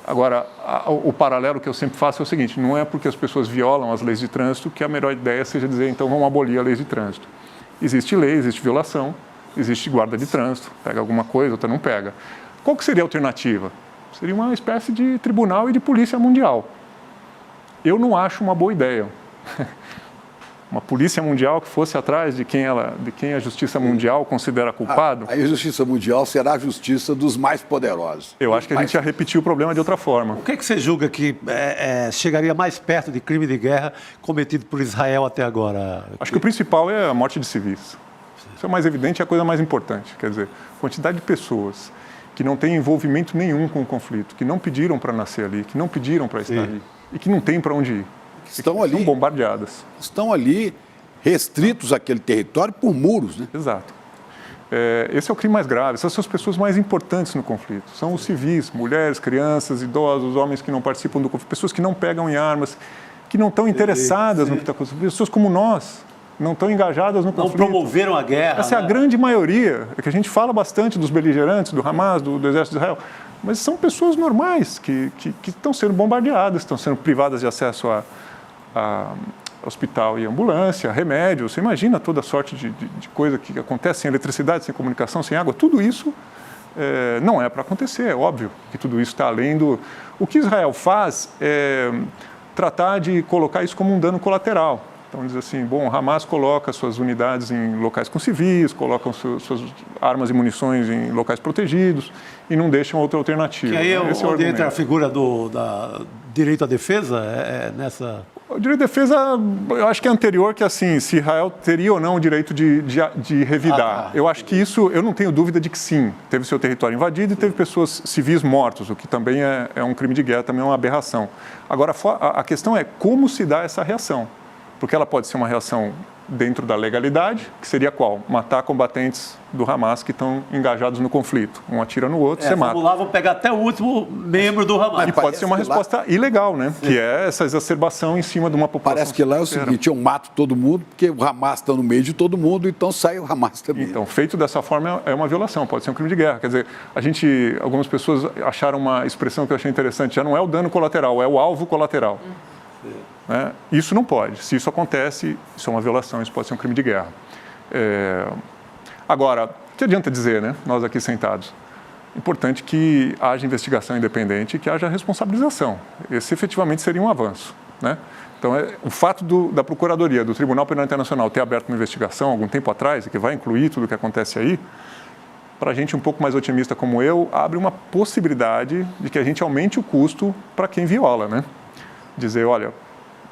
Agora, o paralelo que eu sempre faço é o seguinte, não é porque as pessoas violam as leis de trânsito que a melhor ideia seja dizer, então vamos abolir a lei de trânsito. Existe lei, existe violação, existe guarda de trânsito, pega alguma coisa, outra não pega. Qual que seria a alternativa? Seria uma espécie de tribunal e de polícia mundial. Eu não acho uma boa ideia. Uma polícia mundial que fosse atrás de quem a justiça mundial considera culpado. Aí a justiça mundial será a justiça dos mais poderosos. Eu acho que a gente ia repetir o problema de outra forma. O que você julga que chegaria mais perto de crime de guerra cometido por Israel até agora? Acho que o principal é a morte de civis. Isso é o mais evidente, é a coisa mais importante. Quer dizer, quantidade de pessoas que não têm envolvimento nenhum com o conflito, que não pediram para nascer ali, que não pediram para estar ali e que não têm para onde ir. Estão ali, são bombardeadas. Estão ali restritos àquele território por muros, né? Exato. Esse é o crime mais grave. Essas são as pessoas mais importantes no conflito. São os civis, mulheres, crianças, idosos, homens que não participam do conflito, pessoas que não pegam em armas, que não estão interessadas no que está acontecendo. Pessoas como nós, não estão engajadas no conflito. Não promoveram a guerra. Essa é a grande maioria. É que a gente fala bastante dos beligerantes, do Hamas, do Exército de Israel. Mas são pessoas normais que estão sendo bombardeadas, estão sendo privadas de acesso a hospital e ambulância, remédio. Você imagina toda sorte de coisa que acontece sem eletricidade, sem comunicação, sem água. Tudo isso não é para acontecer, é óbvio que tudo isso está além do... O que Israel faz é tratar de colocar isso como um dano colateral. Então, diz assim, bom, o Hamas coloca suas unidades em locais com civis, colocam suas armas e munições em locais protegidos e não deixam outra alternativa. Que aí Esse é onde entra a figura da direito à defesa, nessa... O direito de defesa, eu acho que é anterior que, assim, se Israel teria ou não o direito de revidar. Eu acho que isso, eu não tenho dúvida de que sim. Teve seu território invadido e teve pessoas civis mortos, o que também é um crime de guerra, também é uma aberração. Agora, a questão é como se dá essa reação. Porque ela pode ser uma reação dentro da legalidade, que seria qual? Matar combatentes do Hamas que estão engajados no conflito. Um atira no outro, você mata. Lá vão pegar até o último membro do Hamas. E pode ser uma resposta ilegal, né? Que é essa exacerbação em cima de uma população. Parece que lá é o seguinte, eu mato todo mundo, porque o Hamas está no meio de todo mundo, então sai o Hamas também. Então, feito dessa forma é uma violação, pode ser um crime de guerra. Quer dizer, algumas pessoas acharam uma expressão que eu achei interessante, já não é o dano colateral, é o alvo colateral. Isso não pode. Se isso acontece, isso é uma violação, isso pode ser um crime de guerra. Agora, o que adianta dizer, né? Nós aqui sentados? Importante que haja investigação independente e que haja responsabilização. Esse efetivamente seria um avanço, né? Então, o fato da Procuradoria, do Tribunal Penal Internacional ter aberto uma investigação algum tempo atrás, e que vai incluir tudo o que acontece aí, para a gente um pouco mais otimista como eu, abre uma possibilidade de que a gente aumente o custo para quem viola, né? Dizer, olha,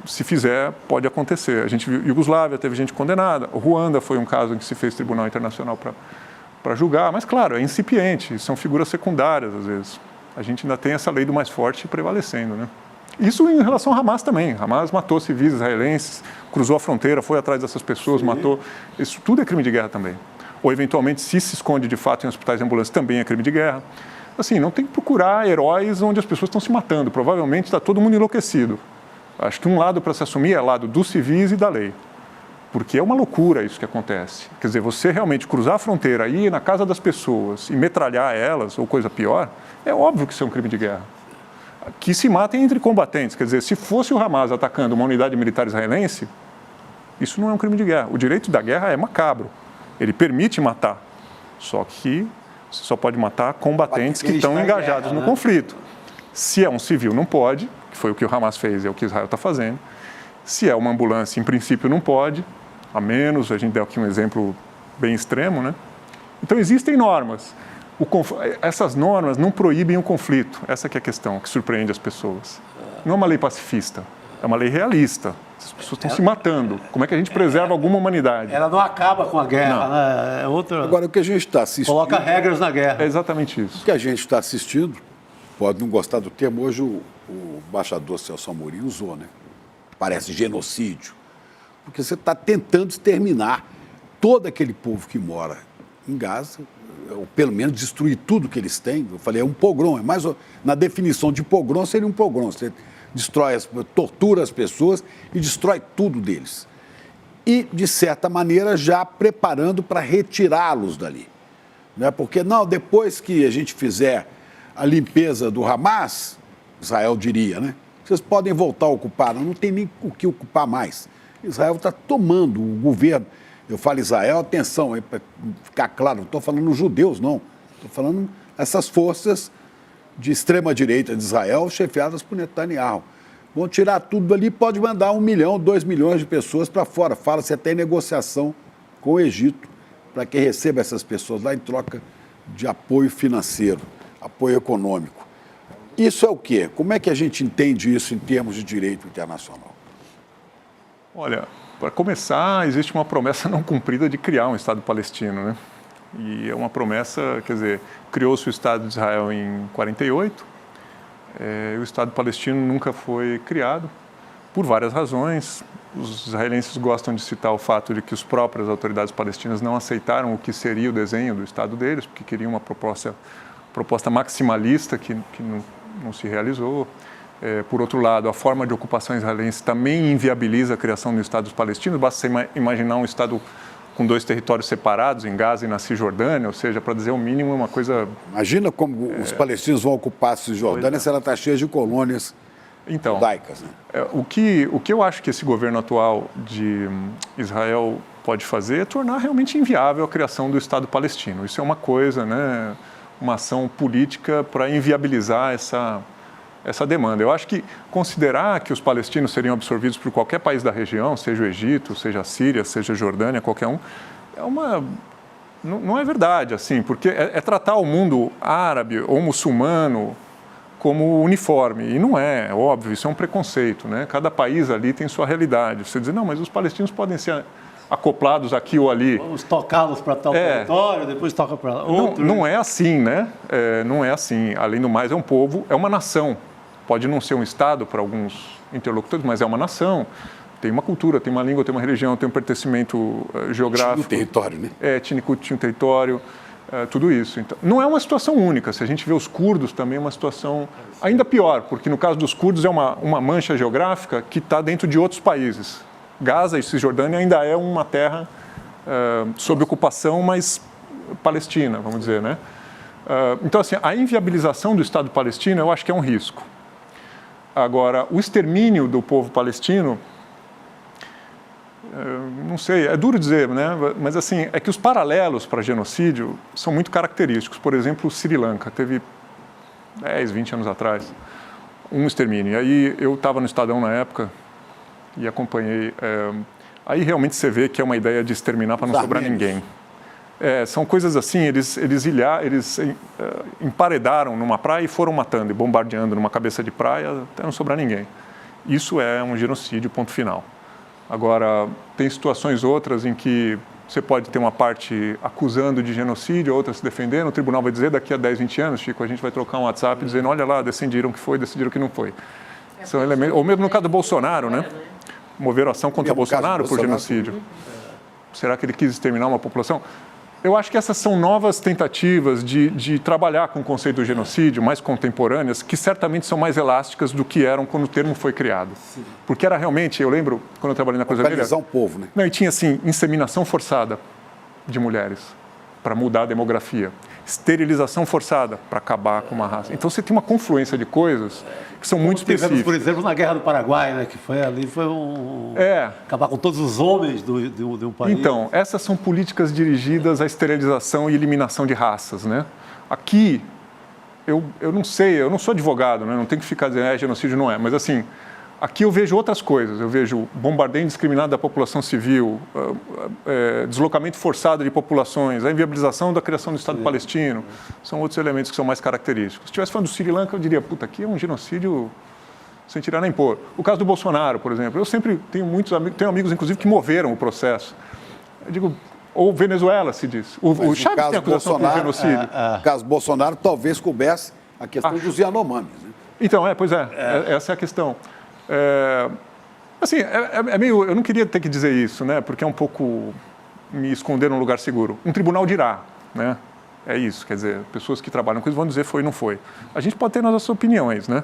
se fizer, pode acontecer. A gente viu Iugoslávia, teve gente condenada. O Ruanda foi um caso em que se fez tribunal internacional para julgar. Mas, claro, é incipiente, são figuras secundárias, às vezes. A gente ainda tem essa lei do mais forte prevalecendo, né? Isso em relação ao Hamas também. Hamas matou civis israelenses, cruzou a fronteira, foi atrás dessas pessoas, matou. Isso tudo é crime de guerra também. Ou, eventualmente, se esconde de fato em hospitais e ambulâncias, também é crime de guerra. Assim, não tem que procurar heróis onde as pessoas estão se matando. Provavelmente está todo mundo enlouquecido. Acho que um lado para se assumir é o lado dos civis e da lei. Porque é uma loucura isso que acontece. Quer dizer, você realmente cruzar a fronteira, ir na casa das pessoas e metralhar elas, ou coisa pior, é óbvio que isso é um crime de guerra. Que se matem entre combatentes. Quer dizer, se fosse o Hamas atacando uma unidade militar israelense, isso não é um crime de guerra. O direito da guerra é macabro. Ele permite matar. Só que você só pode matar combatentes que estão engajados no conflito. Se é um civil, não pode, que foi o que o Hamas fez, é o que Israel está fazendo. Se é uma ambulância, em princípio, não pode, a menos, a gente deu aqui um exemplo bem extremo, né? Então, existem normas. Essas normas não proíbem o conflito, essa que é a questão, que surpreende as pessoas. Não é uma lei pacifista, é uma lei realista. As pessoas estão se matando. Como é que a gente preserva alguma humanidade? Ela não acaba com a guerra, né? É outra... Agora, o que a gente está assistindo... Coloca regras na guerra. É exatamente isso. O que a gente está assistindo, pode não gostar do termo, hoje o embaixador Celso Amorim usou, né? Parece genocídio. Porque você está tentando exterminar todo aquele povo que mora em Gaza, ou pelo menos destruir tudo que eles têm. Eu falei, é um pogrom, é mais... Na definição de pogrom, seria um pogrom. Você destrói, tortura as pessoas e destrói tudo deles. E, de certa maneira, já preparando para retirá-los dali. Né? Porque, não, depois que a gente fizer a limpeza do Hamas, Israel diria, né? Vocês podem voltar a ocupar, não tem nem o que ocupar mais. Israel está tomando o governo. Eu falo Israel, atenção, para ficar claro, não estou falando judeus, não. Estou falando essas forças de extrema-direita de Israel, chefiadas por Netanyahu. Vão tirar tudo ali, pode mandar 1 milhão, 2 milhões de pessoas para fora. Fala-se até em negociação com o Egito para que receba essas pessoas lá em troca de apoio financeiro, apoio econômico. Isso é o quê? Como é que a gente entende isso em termos de direito internacional? Olha, para começar, existe uma promessa não cumprida de criar um Estado palestino, né? E é uma promessa, quer dizer, criou-se o Estado de Israel em 48, o Estado palestino nunca foi criado, por várias razões. Os israelenses gostam de citar o fato de que as próprias autoridades palestinas não aceitaram o que seria o desenho do Estado deles, porque queriam uma proposta maximalista que não se realizou. Por outro lado, a forma de ocupação israelense também inviabiliza a criação do Estado palestino. Basta você imaginar um Estado com 2 territórios separados, em Gaza e na Cisjordânia, ou seja, para dizer o mínimo, uma coisa... Imagina como os palestinos vão ocupar a Cisjordânia se ela está cheia de colônias judaicas. Né? O que eu acho que esse governo atual de Israel pode fazer é tornar realmente inviável a criação do Estado palestino. Isso é uma coisa, né, uma ação política para inviabilizar essa demanda. Eu acho que considerar que os palestinos seriam absorvidos por qualquer país da região, seja o Egito, seja a Síria, seja a Jordânia, qualquer um, não é verdade, assim, porque é tratar o mundo árabe ou muçulmano como uniforme, e não é óbvio, isso é um preconceito, né? Cada país ali tem sua realidade. Você diz, não, mas os palestinos podem ser acoplados aqui ou ali. Vamos tocá-los para tal território, depois toca para outro. Não é assim, né? Não é assim. Além do mais, é um povo, é uma nação. Pode não ser um Estado para alguns interlocutores, mas é uma nação. Tem uma cultura, tem uma língua, tem uma religião, tem um pertencimento geográfico. Tinha um território, né? Étnico, tinha um território, tudo isso. Então, não é uma situação única. Se a gente vê os curdos, também é uma situação ainda pior, porque no caso dos curdos é uma mancha geográfica que está dentro de outros países. Gaza e Cisjordânia ainda é uma terra sob ocupação, mas palestina, vamos dizer, né? Então, assim, a inviabilização do Estado palestino, eu acho que é um risco. Agora, o extermínio do povo palestino, não sei, é duro dizer, né? Mas assim, é que os paralelos para genocídio são muito característicos. Por exemplo, o Sri Lanka teve 10, 20 anos atrás um extermínio. E aí eu estava no Estadão na época e acompanhei. Aí realmente você vê que é uma ideia de exterminar para não sobrar ninguém. São coisas assim, eles emparedaram numa praia e foram matando e bombardeando numa cabeça de praia até não sobrar ninguém. Isso é um genocídio, ponto final. Agora, tem situações outras em que você pode ter uma parte acusando de genocídio, outra se defendendo, o tribunal vai dizer daqui a 10, 20 anos, Chico, a gente vai trocar um WhatsApp dizendo, olha lá, decidiram que foi, decidiram que não foi. São elementos, ou mesmo no caso do Bolsonaro, né? Moveram ação contra o Bolsonaro por genocídio. Será que ele quis exterminar uma população? Eu acho que essas são novas tentativas de trabalhar com o conceito do genocídio, mais contemporâneas, que certamente são mais elásticas do que eram quando o termo foi criado. Sim. Porque era realmente, eu lembro, quando eu trabalhei na Cruz Vermelha... Organizar um povo, né? Não, e tinha, assim, inseminação forçada de mulheres para mudar a demografia. Esterilização forçada para acabar com uma raça. Então, você tem uma confluência de coisas que são muito específicas. Tivemos, por exemplo, na Guerra do Paraguai, né, que foi acabar com todos os homens de um país. Então, essas são políticas dirigidas à esterilização e eliminação de raças, né? Aqui, eu não sei, eu não sou advogado, né? Não tenho que ficar dizendo, genocídio não é, mas assim, aqui eu vejo outras coisas. Eu vejo bombardeio indiscriminado da população civil, deslocamento forçado de populações, a inviabilização da criação do Estado palestino. São outros elementos que são mais característicos. Se estivesse falando do Sri Lanka, eu diria, puta, aqui é um genocídio sem tirar nem pôr. O caso do Bolsonaro, por exemplo, eu sempre tenho muitos amigos, tenho amigos, inclusive, que moveram o processo. Eu digo, ou Venezuela, se diz. O Chaves tem acusação por genocídio. O caso Bolsonaro talvez coubesse a questão dos Yanomamis. Né? Então, essa é a questão. Assim, meio, eu não queria ter que dizer isso, né? Porque é um pouco me esconder num lugar seguro. Um tribunal dirá, né? É isso, quer dizer, pessoas que trabalham com isso vão dizer foi ou não foi. A gente pode ter nas nossas opiniões, né?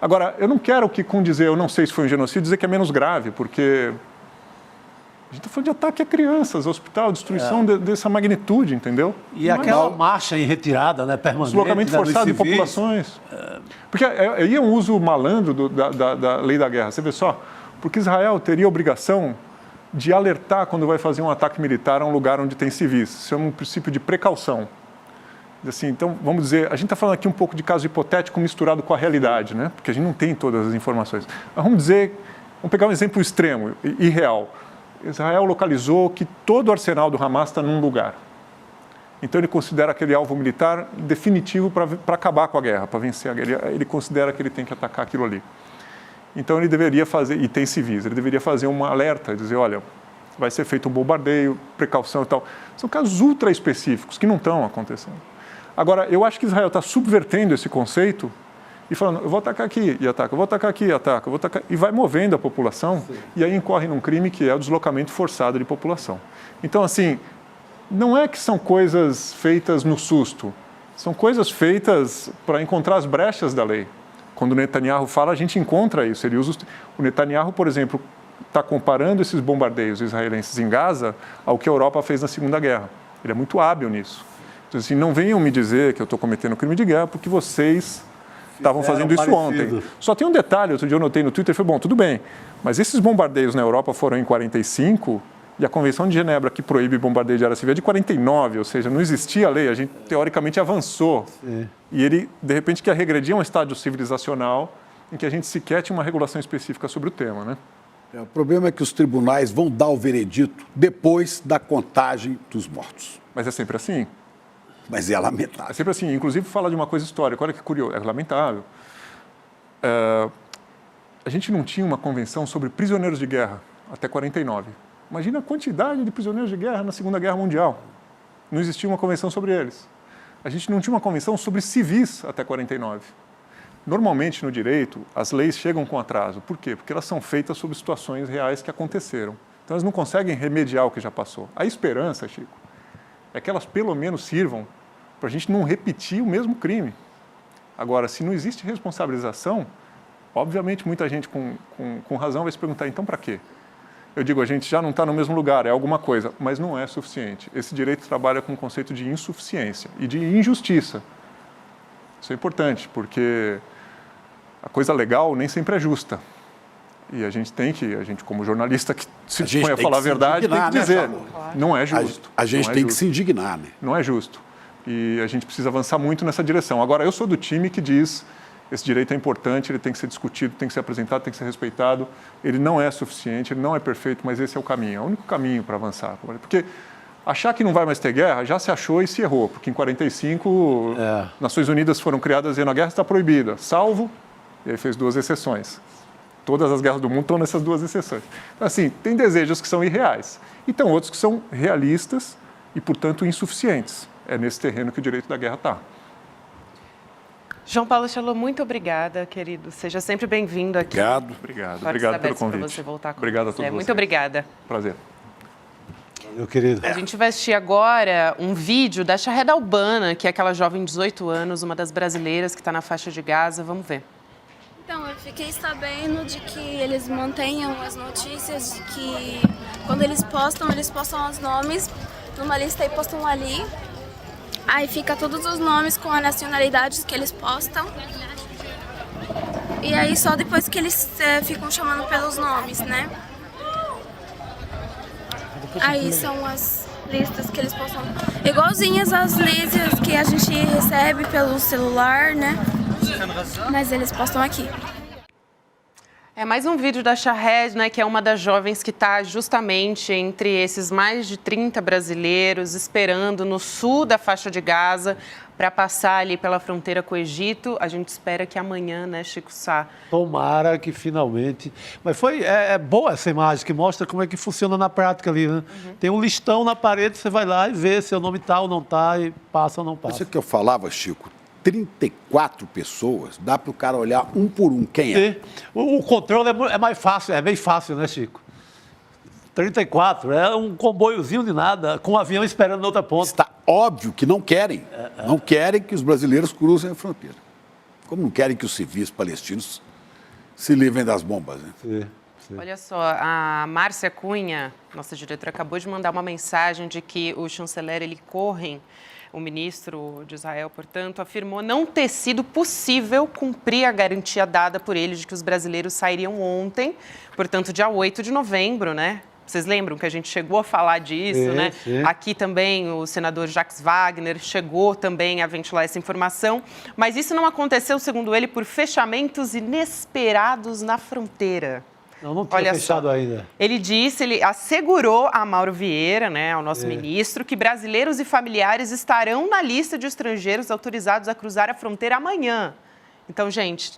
Agora, eu não quero que com dizer eu não sei se foi um genocídio, dizer que é menos grave, porque a gente está falando de ataque a crianças, hospital, destruição dessa magnitude, entendeu? E aquela marcha em retirada, né, permanente. Deslocamento forçado de populações. Porque aí é um uso malandro da lei da guerra, você vê só. Porque Israel teria a obrigação de alertar quando vai fazer um ataque militar a um lugar onde tem civis. Isso é um princípio de precaução. Assim, então, vamos dizer, a gente está falando aqui um pouco de caso hipotético misturado com a realidade, né? Porque a gente não tem todas as informações. Mas vamos pegar um exemplo extremo, irreal. Israel localizou que todo o arsenal do Hamas está num lugar. Então ele considera aquele alvo militar definitivo para acabar com a guerra, para vencer a guerra. Ele considera que ele tem que atacar aquilo ali. Então ele deveria fazer, e tem civis, ele deveria fazer um alerta, dizer, olha, vai ser feito um bombardeio, precaução e tal. São casos ultra específicos que não estão acontecendo. Agora, eu acho que Israel está subvertendo esse conceito e falando, eu vou atacar aqui e ataca, eu vou atacar aqui e ataca, eu vou atacar, e vai movendo a população. Sim. E aí incorre num crime que é o deslocamento forçado de população. Então, assim, não é que são coisas feitas no susto, são coisas feitas para encontrar as brechas da lei. Quando o Netanyahu fala, a gente encontra isso. Ele usa o Netanyahu, por exemplo, está comparando esses bombardeios israelenses em Gaza ao que a Europa fez na Segunda Guerra. Ele é muito hábil nisso. Então, assim, não venham me dizer que eu estou cometendo crime de guerra porque vocês estavam fazendo isso ontem. Só tem um detalhe, outro dia eu notei no Twitter, foi bom, tudo bem, mas esses bombardeios na Europa foram em 45 e a Convenção de Genebra que proíbe bombardeio de área civil é de 49, ou seja, não existia a lei, a gente teoricamente avançou. Sim. E ele, de repente, quer regredir a um estádio civilizacional em que a gente sequer tinha uma regulação específica sobre o tema, né? O problema é que os tribunais vão dar o veredito depois da contagem dos mortos. Mas é sempre assim. Mas é lamentável. É sempre assim. Inclusive, fala de uma coisa histórica. Olha que curioso. É lamentável. A gente não tinha uma convenção sobre prisioneiros de guerra até 49. Imagina a quantidade de prisioneiros de guerra na Segunda Guerra Mundial. Não existia uma convenção sobre eles. A gente não tinha uma convenção sobre civis até 49. Normalmente, no direito, as leis chegam com atraso. Por quê? Porque elas são feitas sobre situações reais que aconteceram. Então, elas não conseguem remediar o que já passou. A esperança, Chico, é que elas pelo menos sirvam para a gente não repetir o mesmo crime. Agora, se não existe responsabilização, obviamente muita gente com razão vai se perguntar, então para quê? Eu digo, a gente já não está no mesmo lugar, é alguma coisa, mas não é suficiente. Esse direito trabalha com o conceito de insuficiência e de injustiça. Isso é importante, porque a coisa legal nem sempre é justa. E a gente como jornalista que se dispõe a falar a verdade, tem que dizer, não é justo. A gente tem que se indignar, né? Não é justo. E a gente precisa avançar muito nessa direção. Agora, eu sou do time que diz, esse direito é importante, ele tem que ser discutido, tem que ser apresentado, tem que ser respeitado. Ele não é suficiente, ele não é perfeito, mas esse é o caminho, é o único caminho para avançar. Porque achar que não vai mais ter guerra, já se achou e se errou. Porque em 45, Nações Unidas foram criadas dizendo a guerra está proibida, salvo, e aí fez 2 exceções. Todas as guerras do mundo estão nessas 2 exceções. Então, assim, tem desejos que são irreais. E tem outros que são realistas e, portanto, insuficientes. É nesse terreno que o direito da guerra está. João Paulo Chalot, muito obrigada, querido. Seja sempre bem-vindo aqui. Obrigado pelo convite. Você voltar com obrigado a todos vocês. Muito obrigada. Prazer. Meu querido. A gente vai assistir agora um vídeo da Shahed Albana, que é aquela jovem de 18 anos, uma das brasileiras que está na faixa de Gaza. Vamos ver. Então, eu fiquei sabendo de que eles mantenham as notícias de que quando eles postam os nomes numa lista e postam ali. Aí fica todos os nomes com a nacionalidade que eles postam. E aí só depois que eles ficam chamando pelos nomes, né? Aí são as listas que eles postam. Igualzinhas às listas que a gente recebe pelo celular, né? Mas eles postam aqui. É mais um vídeo da Shahed, né, que é uma das jovens que está justamente entre esses mais de 30 brasileiros esperando no sul da faixa de Gaza para passar ali pela fronteira com o Egito. A gente espera que amanhã, né, Chico Sá? Tomara que finalmente... Mas é boa essa imagem que mostra como é que funciona na prática ali, né? Uhum. Tem um listão na parede, você vai lá e vê se o nome tá ou não tá, e passa ou não passa. Isso que eu falava, Chico. 34 pessoas, dá para o cara olhar um por um quem é. O controle é mais fácil, é bem fácil, né, Chico? 34, é um comboiozinho de nada, com um avião esperando na outra ponta. Está óbvio que não querem. Não querem que os brasileiros cruzem a fronteira. Como não querem que os civis palestinos se livrem das bombas, né? Sim. Olha só, a Márcia Cunha, nossa diretora, acabou de mandar uma mensagem de que o chanceler Eli Cohen, o ministro de Israel, portanto, afirmou não ter sido possível cumprir a garantia dada por ele de que os brasileiros sairiam ontem, portanto, dia 8 de novembro, né? Vocês lembram que a gente chegou a falar disso, né? Sim. Aqui também o senador Jacques Wagner chegou também a ventilar essa informação, mas isso não aconteceu, segundo ele, por fechamentos inesperados na fronteira. Não tinha fechado ainda. Ele disse, ele assegurou a Mauro Vieira, né, ao nosso ministro, que brasileiros e familiares estarão na lista de estrangeiros autorizados a cruzar a fronteira amanhã. Então, gente,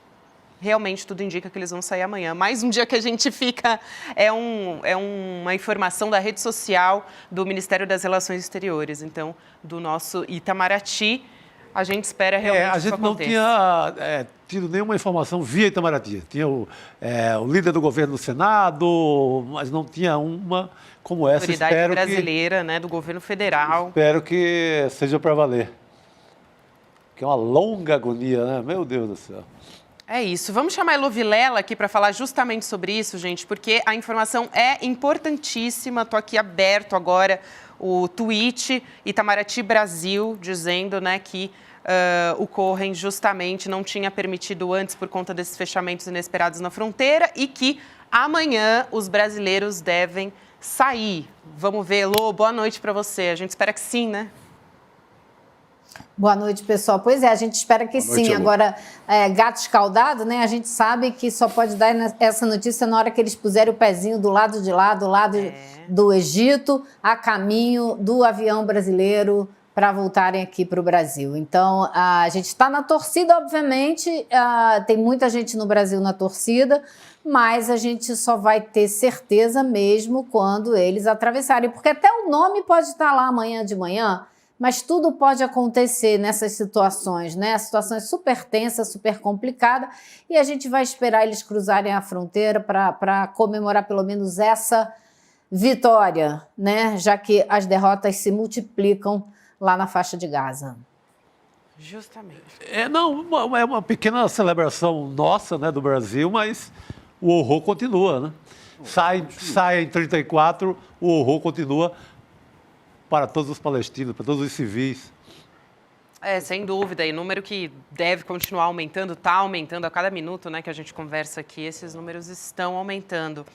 realmente tudo indica que eles vão sair amanhã. Mais um dia que a gente fica, uma informação da rede social do Ministério das Relações Exteriores, então, do nosso Itamaraty. A gente espera realmente que isso aconteça. A gente não tinha tido nenhuma informação via Itamaraty. Tinha o líder do governo no Senado, mas não tinha uma como essa. Autoridade brasileira, né, do governo federal. Espero que seja para valer. Que é uma longa agonia, né? Meu Deus do céu. É isso. Vamos chamar a Elô Vilela aqui para falar justamente sobre isso, gente, porque a informação é importantíssima. Estou aqui aberto agora o tweet Itamaraty Brasil, dizendo, né, que o Cohen justamente não tinha permitido antes por conta desses fechamentos inesperados na fronteira e que amanhã os brasileiros devem sair. Vamos ver, Elô, boa noite para você. A gente espera que sim, né? Boa noite, pessoal. Pois é, a gente espera que sim. Elô. Agora, gato escaldado, né? A gente sabe que só pode dar essa notícia na hora que eles puserem o pezinho do lado de lá, do lado do Egito, a caminho do avião brasileiro para voltarem aqui para o Brasil. Então, a gente está na torcida, obviamente, tem muita gente no Brasil na torcida, mas a gente só vai ter certeza mesmo quando eles atravessarem, porque até o nome pode estar lá amanhã de manhã, mas tudo pode acontecer nessas situações, né? A situação é super tensa, super complicada, e a gente vai esperar eles cruzarem a fronteira para comemorar pelo menos essa vitória, né? Já que as derrotas se multiplicam lá na faixa de Gaza. Justamente. É uma pequena celebração nossa, né, do Brasil, mas o horror continua, né? Sai em 34, o horror continua para todos os palestinos, para todos os civis. Sem dúvida, e número que deve continuar aumentando, está aumentando a cada minuto, né, que a gente conversa aqui, esses números estão aumentando.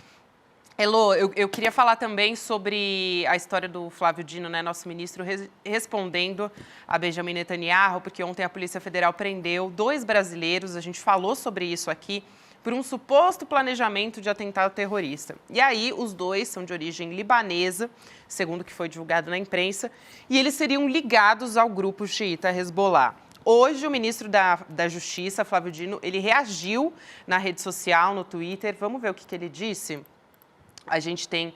Elô, eu queria falar também sobre a história do Flávio Dino, né, nosso ministro, respondendo a Benjamin Netanyahu, porque ontem a Polícia Federal prendeu 2 brasileiros, a gente falou sobre isso aqui, por um suposto planejamento de atentado terrorista. E aí, os 2 são de origem libanesa, segundo o que foi divulgado na imprensa, e eles seriam ligados ao grupo xiita Hezbollah. Hoje, o ministro da Justiça, Flávio Dino, ele reagiu na rede social, no Twitter. Vamos ver o que ele disse? A gente tem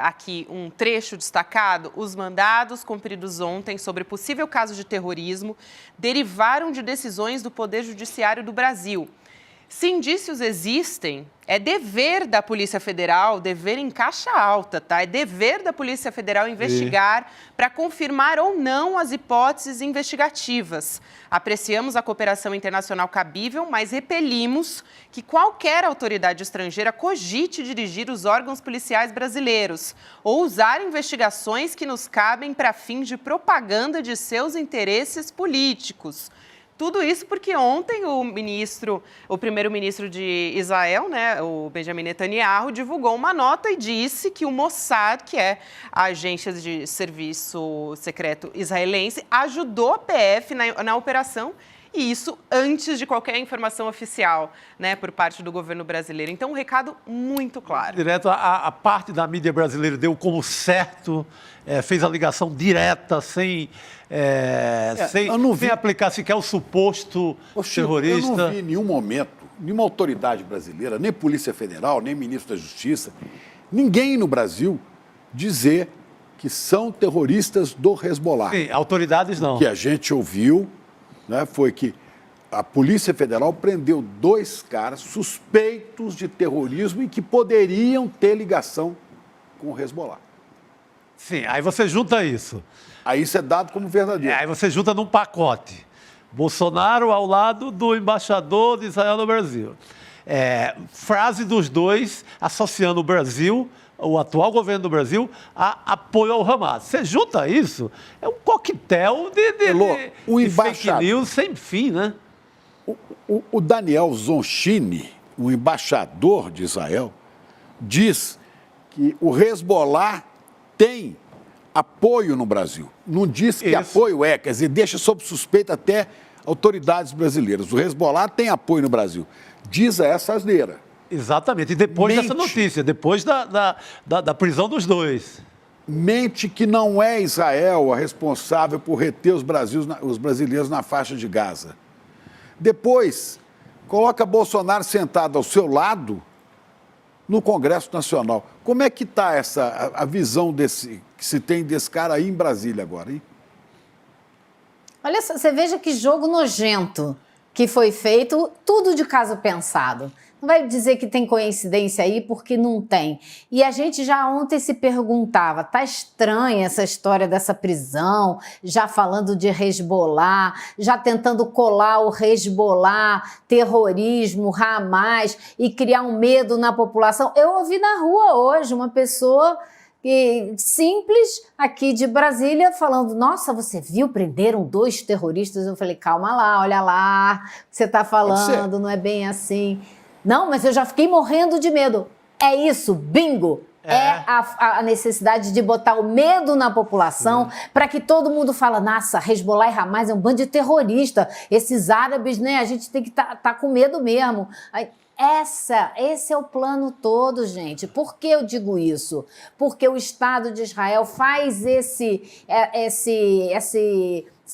aqui um trecho destacado. Os mandados cumpridos ontem sobre possível caso de terrorismo derivaram de decisões do Poder Judiciário do Brasil. Se indícios existem, é dever da Polícia Federal, dever em caixa alta, tá? É dever da Polícia Federal investigar para confirmar ou não as hipóteses investigativas. Apreciamos a cooperação internacional cabível, mas repelimos que qualquer autoridade estrangeira cogite dirigir os órgãos policiais brasileiros ou usar investigações que nos cabem para fins de propaganda de seus interesses políticos. Tudo isso porque ontem o primeiro-ministro de Israel, né, o Benjamin Netanyahu, divulgou uma nota e disse que o Mossad, que é a agência de serviço secreto israelense, ajudou a PF na operação, e isso antes de qualquer informação oficial, né, por parte do governo brasileiro. Então, um recado muito claro. Direto, a parte da mídia brasileira deu como certo, fez a ligação direta, sem aplicar sequer o suposto terrorista. Eu não vi em nenhum momento, nenhuma autoridade brasileira, nem Polícia Federal, nem Ministro da Justiça, ninguém no Brasil dizer que são terroristas do Hezbollah. Sim, autoridades não. O que a gente ouviu, né, foi que a Polícia Federal prendeu 2 caras suspeitos de terrorismo e que poderiam ter ligação com o Hezbollah. Sim, aí você junta isso. Aí isso é dado como verdadeiro. Aí você junta num pacote. Bolsonaro ao lado do embaixador de Israel no Brasil. Frase dos 2 associando o Brasil, o atual governo do Brasil, a apoio ao Hamas. Você junta isso, é um coquetel de fake news sem fim, né? O Daniel Zonchini, o embaixador de Israel, diz que o Hezbollah tem apoio no Brasil. Não diz que apoio é, quer dizer, deixa sob suspeita até autoridades brasileiras. O Hezbollah tem apoio no Brasil. Diz essa asneira. Exatamente. E depois Mente. dessa notícia, depois da prisão dos dois. Mente que não é Israel a responsável por reter os brasileiros na faixa de Gaza. Depois, coloca Bolsonaro sentado ao seu lado no Congresso Nacional. Como é que está a visão que se tem desse cara aí em Brasília agora, hein? Olha só, você veja que jogo nojento que foi feito, tudo de caso pensado. Não vai dizer que tem coincidência aí, porque não tem. E a gente já ontem se perguntava, tá estranha essa história dessa prisão, já falando de Hezbollah, já tentando colar o Hezbollah, terrorismo, Hamas, e criar um medo na população. Eu ouvi na rua hoje uma pessoa simples aqui de Brasília falando, nossa, você viu, prenderam 2 terroristas? Eu falei, calma lá, olha lá, o que você está falando, não é bem assim. Não, mas eu já fiquei morrendo de medo. É isso, bingo. É a necessidade de botar o medo na população para que todo mundo fala, nossa, Hezbollah e Hamas é um bando de terrorista. Esses árabes, né, a gente tem que tá com medo mesmo. Esse é o plano todo, gente. Por que eu digo isso? Porque o Estado de Israel faz esse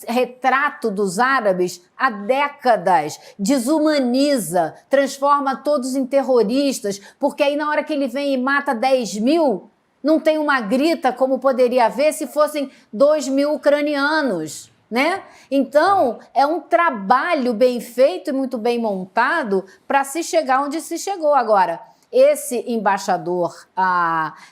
retrato dos árabes há décadas, desumaniza, transforma todos em terroristas, porque aí na hora que ele vem e mata 10 mil, não tem uma grita como poderia haver se fossem 2 mil ucranianos, né? Então, é um trabalho bem feito e muito bem montado para se chegar onde se chegou agora. Esse embaixador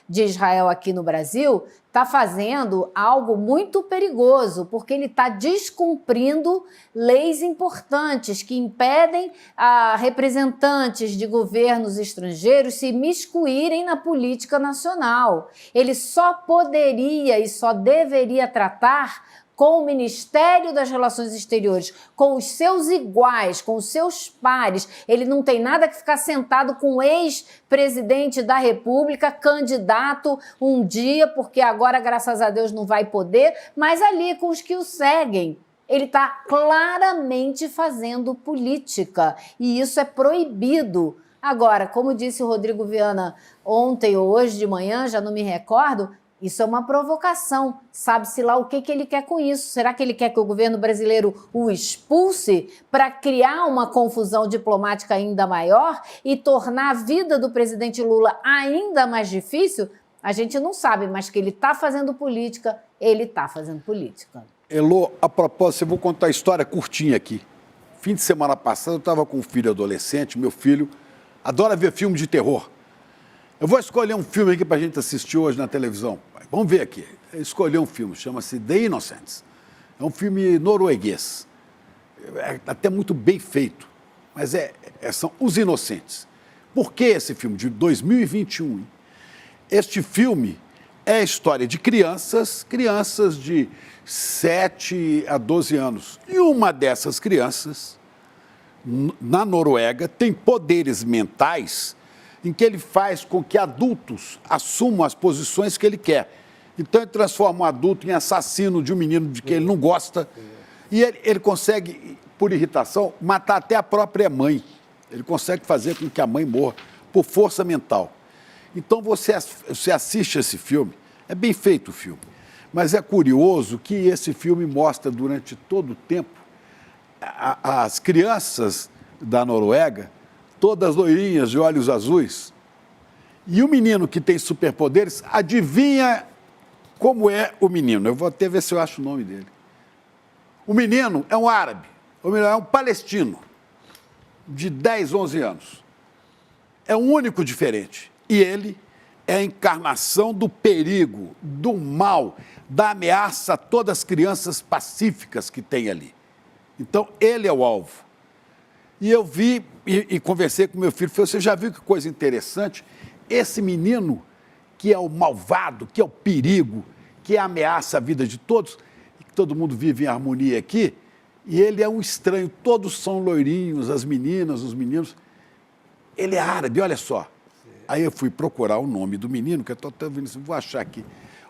de Israel aqui no Brasil está fazendo algo muito perigoso, porque ele está descumprindo leis importantes que impedem representantes de governos estrangeiros se miscuírem na política nacional. Ele só poderia e só deveria tratar com o Ministério das Relações Exteriores, com os seus iguais, com os seus pares. Ele não tem nada que ficar sentado com o ex-presidente da República, candidato um dia, porque agora, graças a Deus, não vai poder, mas ali com os que o seguem. Ele está claramente fazendo política e isso é proibido. Agora, como disse o Rodrigo Viana ontem ou hoje de manhã, já não me recordo, isso é uma provocação. Sabe-se lá o que ele quer com isso. Será que ele quer que o governo brasileiro o expulse para criar uma confusão diplomática ainda maior e tornar a vida do presidente Lula ainda mais difícil? A gente não sabe, mas que ele está fazendo política, ele está fazendo política. Elô, a propósito, eu vou contar a história curtinha aqui. Fim de semana passado, eu estava com um filho adolescente, meu filho adora ver filme de terror. Eu vou escolher um filme aqui para a gente assistir hoje na televisão. Vamos ver aqui. Eu escolhi um filme, chama-se The Innocents. É um filme norueguês. É até muito bem feito, mas são Os Inocentes. Por que esse filme? De 2021. Hein? Este filme é a história de crianças de 7 a 12 anos. E uma dessas crianças, na Noruega, tem poderes mentais em que ele faz com que adultos assumam as posições que ele quer. Então, ele transforma um adulto em assassino de um menino de quem ele não gosta. E ele consegue, por irritação, matar até a própria mãe. Ele consegue fazer com que a mãe morra por força mental. Então, você assiste esse filme, é bem feito o filme, mas é curioso que esse filme mostra durante todo o tempo as crianças da Noruega, todas loirinhas de olhos azuis. E o menino que tem superpoderes, adivinha como é o menino? Eu vou até ver se eu acho o nome dele. O menino é um árabe, o menino é um palestino, de 10, 11 anos. É o único diferente. E ele é a encarnação do perigo, do mal, da ameaça a todas as crianças pacíficas que tem ali. Então, ele é o alvo. E eu vi e conversei com meu filho, falei, você já viu que coisa interessante? Esse menino que é o malvado, que é o perigo, que ameaça a vida de todos, e que todo mundo vive em harmonia aqui, e ele é um estranho, todos são loirinhos, as meninas, os meninos. Ele é árabe, olha só. Aí eu fui procurar o nome do menino, que eu estou vendo isso, vou achar aqui.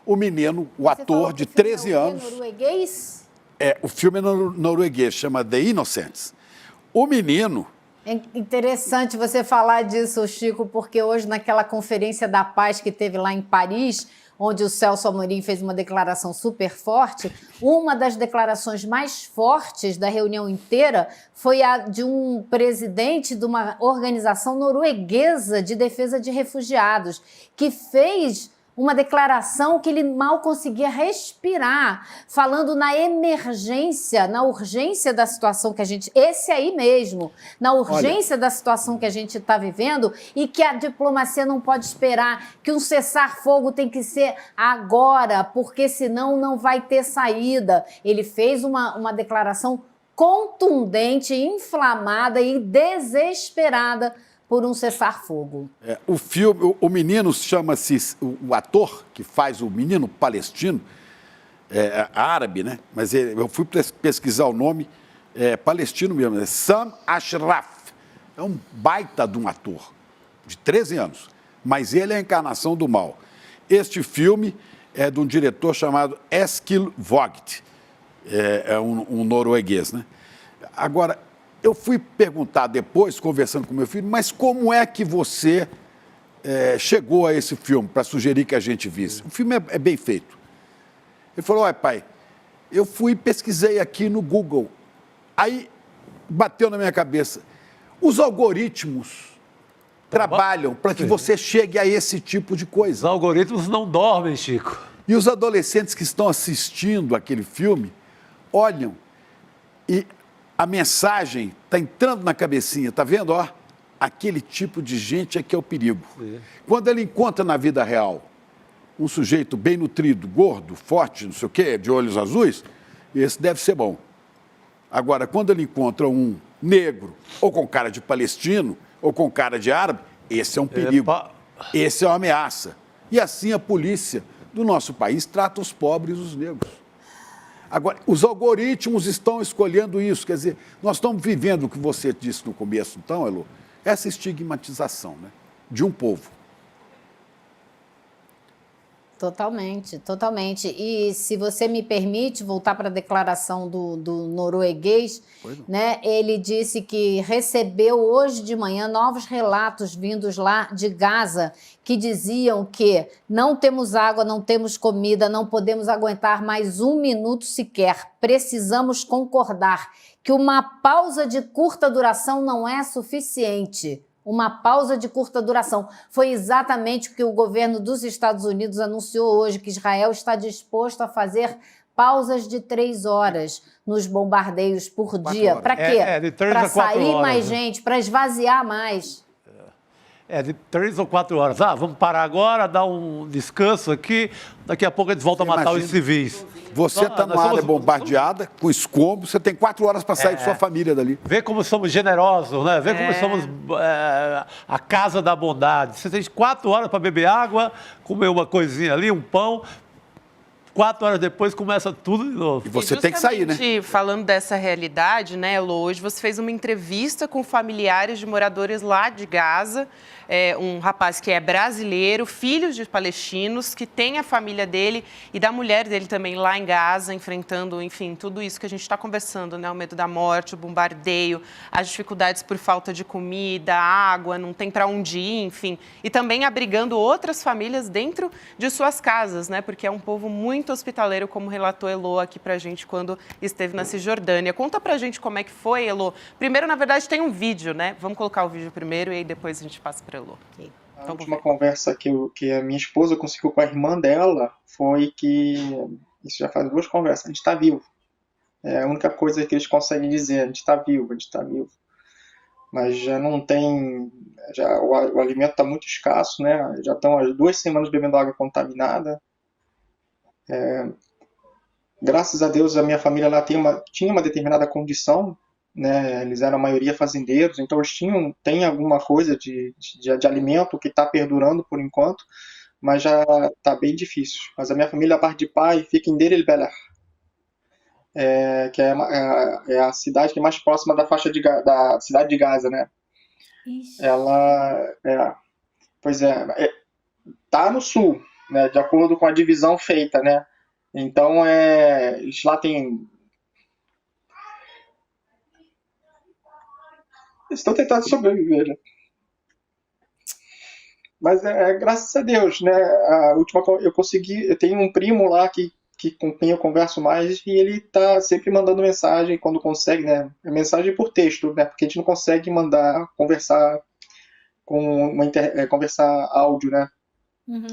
O menino, o ator de 13 anos... norueguês? O filme é norueguês, chama The Innocents. O menino... É interessante você falar disso, Chico, porque hoje, naquela Conferência da Paz que teve lá em Paris, onde o Celso Amorim fez uma declaração super forte, uma das declarações mais fortes da reunião inteira foi a de um presidente de uma organização norueguesa de defesa de refugiados, que fez uma declaração que ele mal conseguia respirar, falando na emergência, na urgência da situação que a gente... Esse aí mesmo, na urgência da situação que a gente está vivendo e que a diplomacia não pode esperar, que um cessar-fogo tem que ser agora, porque senão não vai ter saída. Ele fez uma declaração contundente, inflamada e desesperada por um cessar-fogo. O filme, o menino chama-se, o ator que faz o menino palestino, árabe, né? Mas eu fui pesquisar o nome, palestino mesmo, é Sam Ashraf. É um baita de um ator, de 13 anos, mas ele é a encarnação do mal. Este filme é de um diretor chamado Eskil Vogt, é um norueguês, né? Agora, eu fui perguntar depois, conversando com meu filho, mas como é que você chegou a esse filme para sugerir que a gente visse? O filme é bem feito. Ele falou, olha pai, eu fui e pesquisei aqui no Google. Aí bateu na minha cabeça, os algoritmos trabalham para que você chegue a esse tipo de coisa. Os algoritmos não dormem, Chico. E os adolescentes que estão assistindo aquele filme olham e a mensagem está entrando na cabecinha, está vendo? Ó, aquele tipo de gente é que é o perigo. Sim. Quando ele encontra na vida real um sujeito bem nutrido, gordo, forte, não sei o quê, de olhos azuis, esse deve ser bom. Agora, quando ele encontra um negro, ou com cara de palestino, ou com cara de árabe, esse é um perigo. Esse é uma ameaça. E assim a polícia do nosso país trata os pobres e os negros. Agora, os algoritmos estão escolhendo isso, quer dizer, nós estamos vivendo o que você disse no começo, então, Elô, essa estigmatização, né, de um povo. Totalmente, totalmente. E se você me permite voltar para a declaração do norueguês, né? Ele disse que recebeu hoje de manhã novos relatos vindos lá de Gaza que diziam que não temos água, não temos comida, não podemos aguentar mais um minuto sequer. Precisamos concordar que uma pausa de curta duração não é suficiente. Uma pausa de curta duração. Foi exatamente o que o governo dos Estados Unidos anunciou hoje, que Israel está disposto a fazer pausas de 3 horas nos bombardeios por dia. Para quê? Para sair horas, mais gente, para esvaziar mais. De 3 ou 4 horas. Vamos parar agora, dar um descanso aqui, daqui a pouco eles voltam a matar os civis. Você está numa área bombardeada, com escombro, você tem 4 horas para sair com sua família dali. Vê como somos generosos, né? Vê como somos a casa da bondade. Você tem 4 horas para beber água, comer uma coisinha ali, um pão. 4 horas depois começa tudo de novo. E você tem que sair, né? Falando dessa realidade, né, Elô, hoje você fez uma entrevista com familiares de moradores lá de Gaza, um rapaz que é brasileiro, filho de palestinos, que tem a família dele e da mulher dele também lá em Gaza, enfrentando, enfim, tudo isso que a gente está conversando, né? O medo da morte, o bombardeio, as dificuldades por falta de comida, água, não tem para onde ir, enfim. E também abrigando outras famílias dentro de suas casas, né? Porque é um povo muito hospitaleiro, como relatou Elô aqui pra gente quando esteve na Cisjordânia. Conta pra gente como é que foi, Elô. Primeiro, na verdade, tem um vídeo, né? Vamos colocar o vídeo primeiro e aí depois a gente passa pra Elô. Okay. A última conversa que a minha esposa conseguiu com a irmã dela foi que, isso já faz 2 conversas, a gente está vivo. É a única coisa que eles conseguem dizer, a gente está vivo, a gente está vivo. Mas já não tem, o alimento está muito escasso, né? Já estão as 2 semanas bebendo água contaminada. Graças a Deus a minha família lá tinha uma determinada condição, né? Eles eram a maioria fazendeiros, então eles têm alguma coisa de alimento que está perdurando por enquanto, mas já está bem difícil. Mas a minha família, a parte de pai, fica em Deir el-Belah, que é a cidade que é mais próxima da faixa da cidade de Gaza, né? Ela Pois é, tá no sul, né, de acordo com a divisão feita, né? Então, eles lá têm... Estão tentando sobreviver, né? Mas graças a Deus, né? A última eu tenho um primo lá com quem eu converso mais e ele tá sempre mandando mensagem quando consegue, né? Mensagem por texto, né? Porque a gente não consegue conversar conversar áudio, né?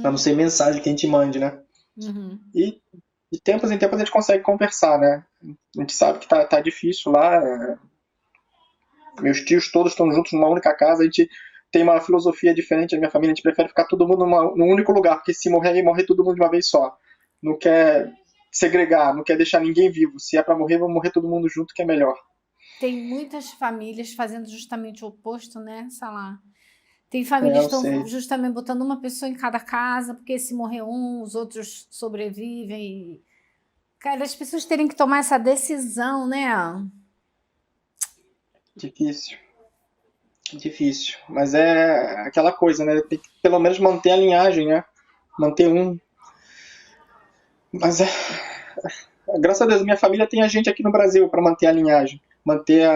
A não ser mensagem que a gente mande, né? E de tempos em tempos a gente consegue conversar, né? A gente sabe que tá difícil lá. Meus tios todos estão juntos numa única casa, a gente tem uma filosofia diferente da minha família, a gente prefere ficar todo mundo num único lugar, porque se morrer todo mundo de uma vez só. Não quer segregar, não quer deixar ninguém vivo. Se é para morrer, vamos morrer todo mundo junto, que é melhor. Tem muitas famílias fazendo justamente o oposto, né, Salah? Tem famílias que estão justamente botando uma pessoa em cada casa, porque se morrer um, os outros sobrevivem. Cara, as pessoas terem que tomar essa decisão, né? Difícil. Mas é aquela coisa, né? Tem que pelo menos manter a linhagem, né? Manter um. Mas graças a Deus, minha família tem a gente aqui no Brasil para manter a linhagem. Manter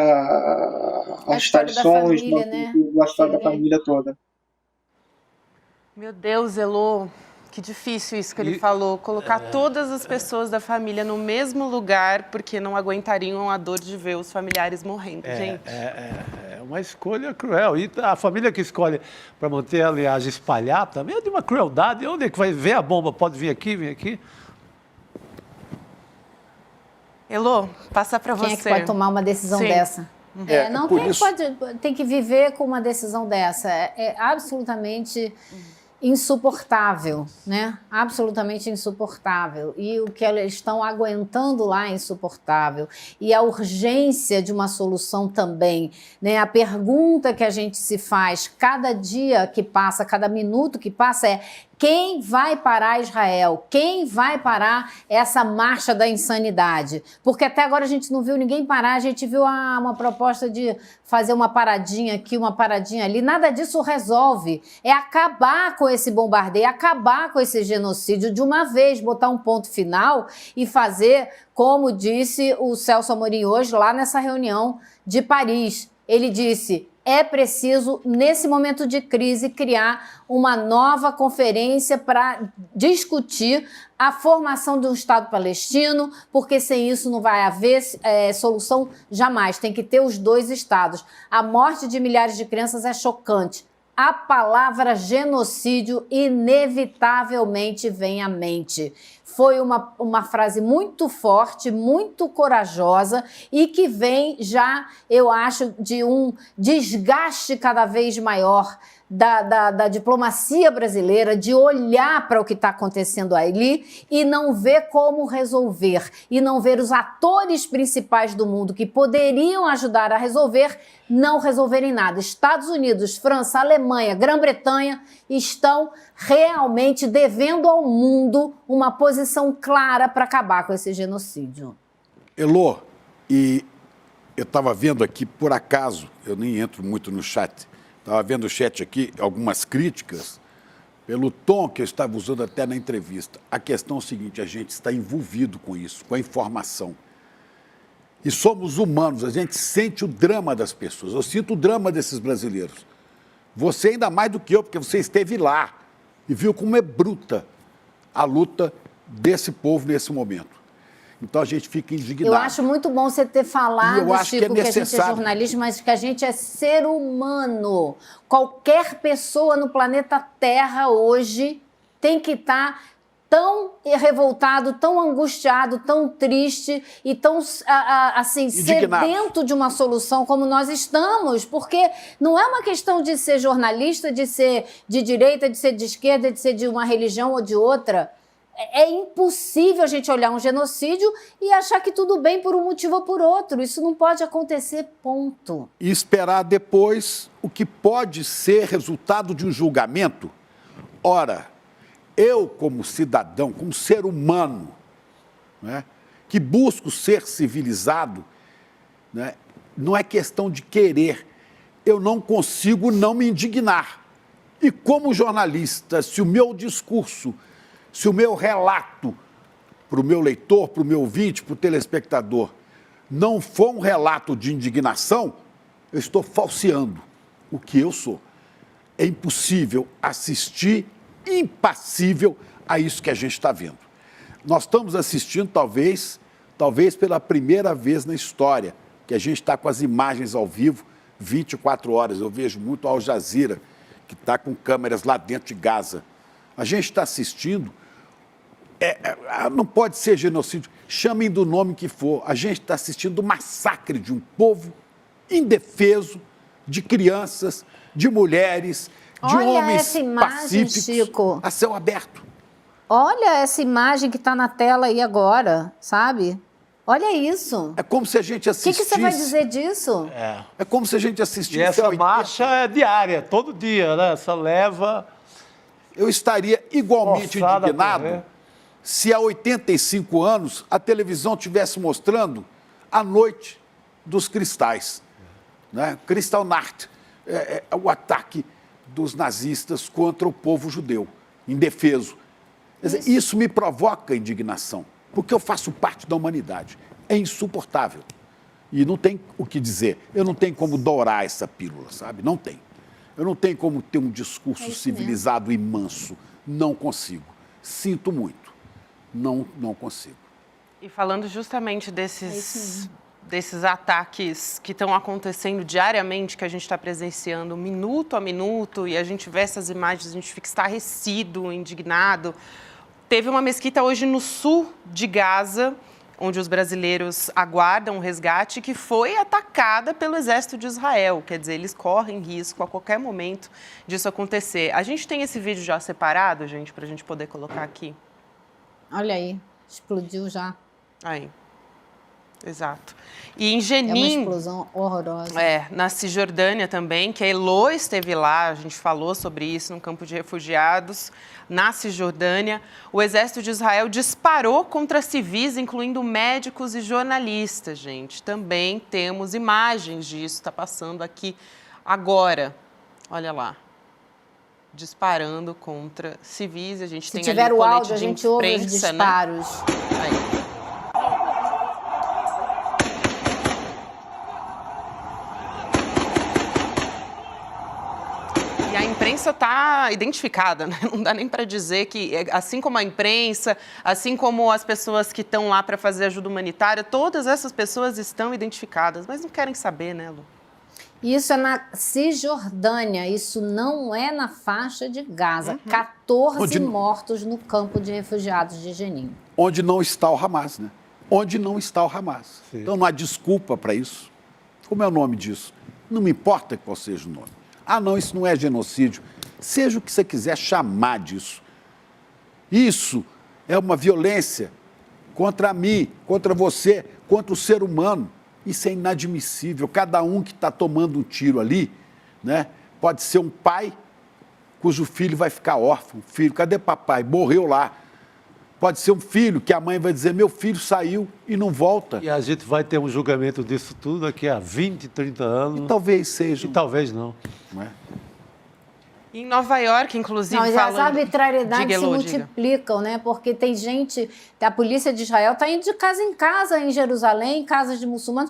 as tradições, família, né? A história da família toda. Meu Deus, Elô, que difícil isso que ele falou. Colocar todas as pessoas da família no mesmo lugar porque não aguentariam a dor de ver os familiares morrendo, gente. É uma escolha cruel. E a família que escolhe para manter a linhagem espalhar também é de uma crueldade. Onde é que vai ver a bomba? Pode vir aqui, vem aqui. Elô, passa para você. Quem é que pode tomar uma decisão dessa? Tem que viver com uma decisão dessa. É absolutamente insuportável, né? Absolutamente insuportável. E o que eles estão aguentando lá é insuportável. E a urgência de uma solução também, né? A pergunta que a gente se faz cada dia que passa, cada minuto que passa é: quem vai parar Israel? Quem vai parar essa marcha da insanidade? Porque até agora a gente não viu ninguém parar, a gente viu uma proposta de fazer uma paradinha aqui, uma paradinha ali. Nada disso resolve. É acabar com esse bombardeio, acabar com esse genocídio de uma vez, botar um ponto final e fazer, como disse o Celso Amorim hoje, lá nessa reunião de Paris. Ele disse: é preciso, nesse momento de crise, criar uma nova conferência para discutir a formação de um Estado palestino, porque sem isso não vai haver solução jamais. Tem que ter os dois Estados. A morte de milhares de crianças é chocante. A palavra genocídio inevitavelmente vem à mente. Foi uma frase muito forte, muito corajosa e que vem já, eu acho, de um desgaste cada vez maior da diplomacia brasileira, de olhar para o que está acontecendo ali e não ver como resolver, e não ver os atores principais do mundo que poderiam ajudar a resolver, não resolverem nada. Estados Unidos, França, Alemanha, Grã-Bretanha estão realmente devendo ao mundo uma posição clara para acabar com esse genocídio. Elô, e eu estava vendo aqui, por acaso, eu nem entro muito no chat, estava vendo o chat aqui, algumas críticas, pelo tom que eu estava usando até na entrevista. A questão é o seguinte: a gente está envolvido com isso, com a informação. E somos humanos, a gente sente o drama das pessoas. Eu sinto o drama desses brasileiros. Você ainda mais do que eu, porque você esteve lá e viu como é bruta a luta desse povo nesse momento. Então a gente fica indignado. Eu acho muito bom você ter falado, Chico, que a gente é jornalista, mas que a gente é ser humano. Qualquer pessoa no planeta Terra hoje tem que estar tão revoltado, tão angustiado, tão triste e tão, assim, sedento de uma solução como nós estamos, porque não é uma questão de ser jornalista, de ser de direita, de ser de esquerda, de ser de uma religião ou de outra. É impossível a gente olhar um genocídio e achar que tudo bem por um motivo ou por outro. Isso não pode acontecer, ponto. E esperar depois o que pode ser resultado de um julgamento. Ora, eu, como cidadão, como ser humano, né, que busco ser civilizado, né, não é questão de querer. Eu não consigo não me indignar. E como jornalista, se o meu discurso, se o meu relato para o meu leitor, para o meu ouvinte, para o telespectador, não for um relato de indignação, eu estou falseando o que eu sou. É impossível assistir impassível a isso que a gente está vendo. Nós estamos assistindo, talvez pela primeira vez na história, que a gente está com as imagens ao vivo 24 horas. Eu vejo muito Al Jazeera, que está com câmeras lá dentro de Gaza. A gente está assistindo, não pode ser genocídio, chamem do nome que for, a gente está assistindo o massacre de um povo indefeso, de crianças, de mulheres, de homens essa imagem, pacíficos, Chico. a céu aberto. Olha essa imagem que está na tela aí agora, sabe? Olha isso. É como se a gente O assistisse... que você vai dizer disso? É como se a gente assistisse... E essa marcha é diária, todo dia, né? Essa leva... Eu estaria igualmente Forçada a indignado correr. se há 85 anos a televisão estivesse mostrando a noite dos cristais, né? Kristallnacht, o ataque dos nazistas contra o povo judeu, indefeso. Quer dizer, isso me provoca indignação, porque eu faço parte da humanidade. É insuportável. E não tem o que dizer. Eu não tenho como dourar essa pílula, sabe? Não tem. Eu não tenho como ter um discurso civilizado e manso. Não consigo. Sinto muito. Não consigo. E falando justamente desses ataques que estão acontecendo diariamente, que a gente está presenciando minuto a minuto, e a gente vê essas imagens, a gente fica estarrecido, indignado. Teve uma mesquita hoje no sul de Gaza, onde os brasileiros aguardam o resgate, que foi atacada pelo exército de Israel. Quer dizer, eles correm risco a qualquer momento disso acontecer. A gente tem esse vídeo já separado, gente, para a gente poder colocar aqui? Olha aí, explodiu já. Aí. Exato. E em Jenin... É uma explosão horrorosa. Na Cisjordânia também, que a Elô esteve lá, a gente falou sobre isso no campo de refugiados, na Cisjordânia. O exército de Israel disparou contra civis, incluindo médicos e jornalistas, gente. Também temos imagens disso, está passando aqui agora. Olha lá. Disparando contra civis. A gente Se tem tiver ali o colete áudio, a de gente ouve os imprensa, disparos. Né? Aí. E a imprensa está identificada, né? Não dá nem para dizer que, assim como a imprensa, assim como as pessoas que estão lá para fazer ajuda humanitária, todas essas pessoas estão identificadas, mas não querem saber, né, Lu? Isso é na Cisjordânia, isso não é na faixa de Gaza. 14 mortos no campo de refugiados de Jenin. Onde não está o Hamas, né? Onde não está o Hamas. Sim. Então não há desculpa para isso. Como é o nome disso? Não me importa qual seja o nome. Ah, não, isso não é genocídio. Seja o que você quiser chamar disso. Isso é uma violência contra mim, contra você, contra o ser humano. Isso é inadmissível. Cada um que está tomando um tiro ali, né, pode ser um pai cujo filho vai ficar órfão. Filho, cadê papai? Morreu lá. Pode ser um filho que a mãe vai dizer, meu filho saiu e não volta. E a gente vai ter um julgamento disso tudo daqui a 20, 30 anos. E talvez seja. E talvez não. Não é? Em Nova York, inclusive, não, falando... as arbitrariedades Diga, se Elô, multiplicam, né? Porque tem gente, a polícia de Israel está indo de casa em casa em Jerusalém, em casas de muçulmanos,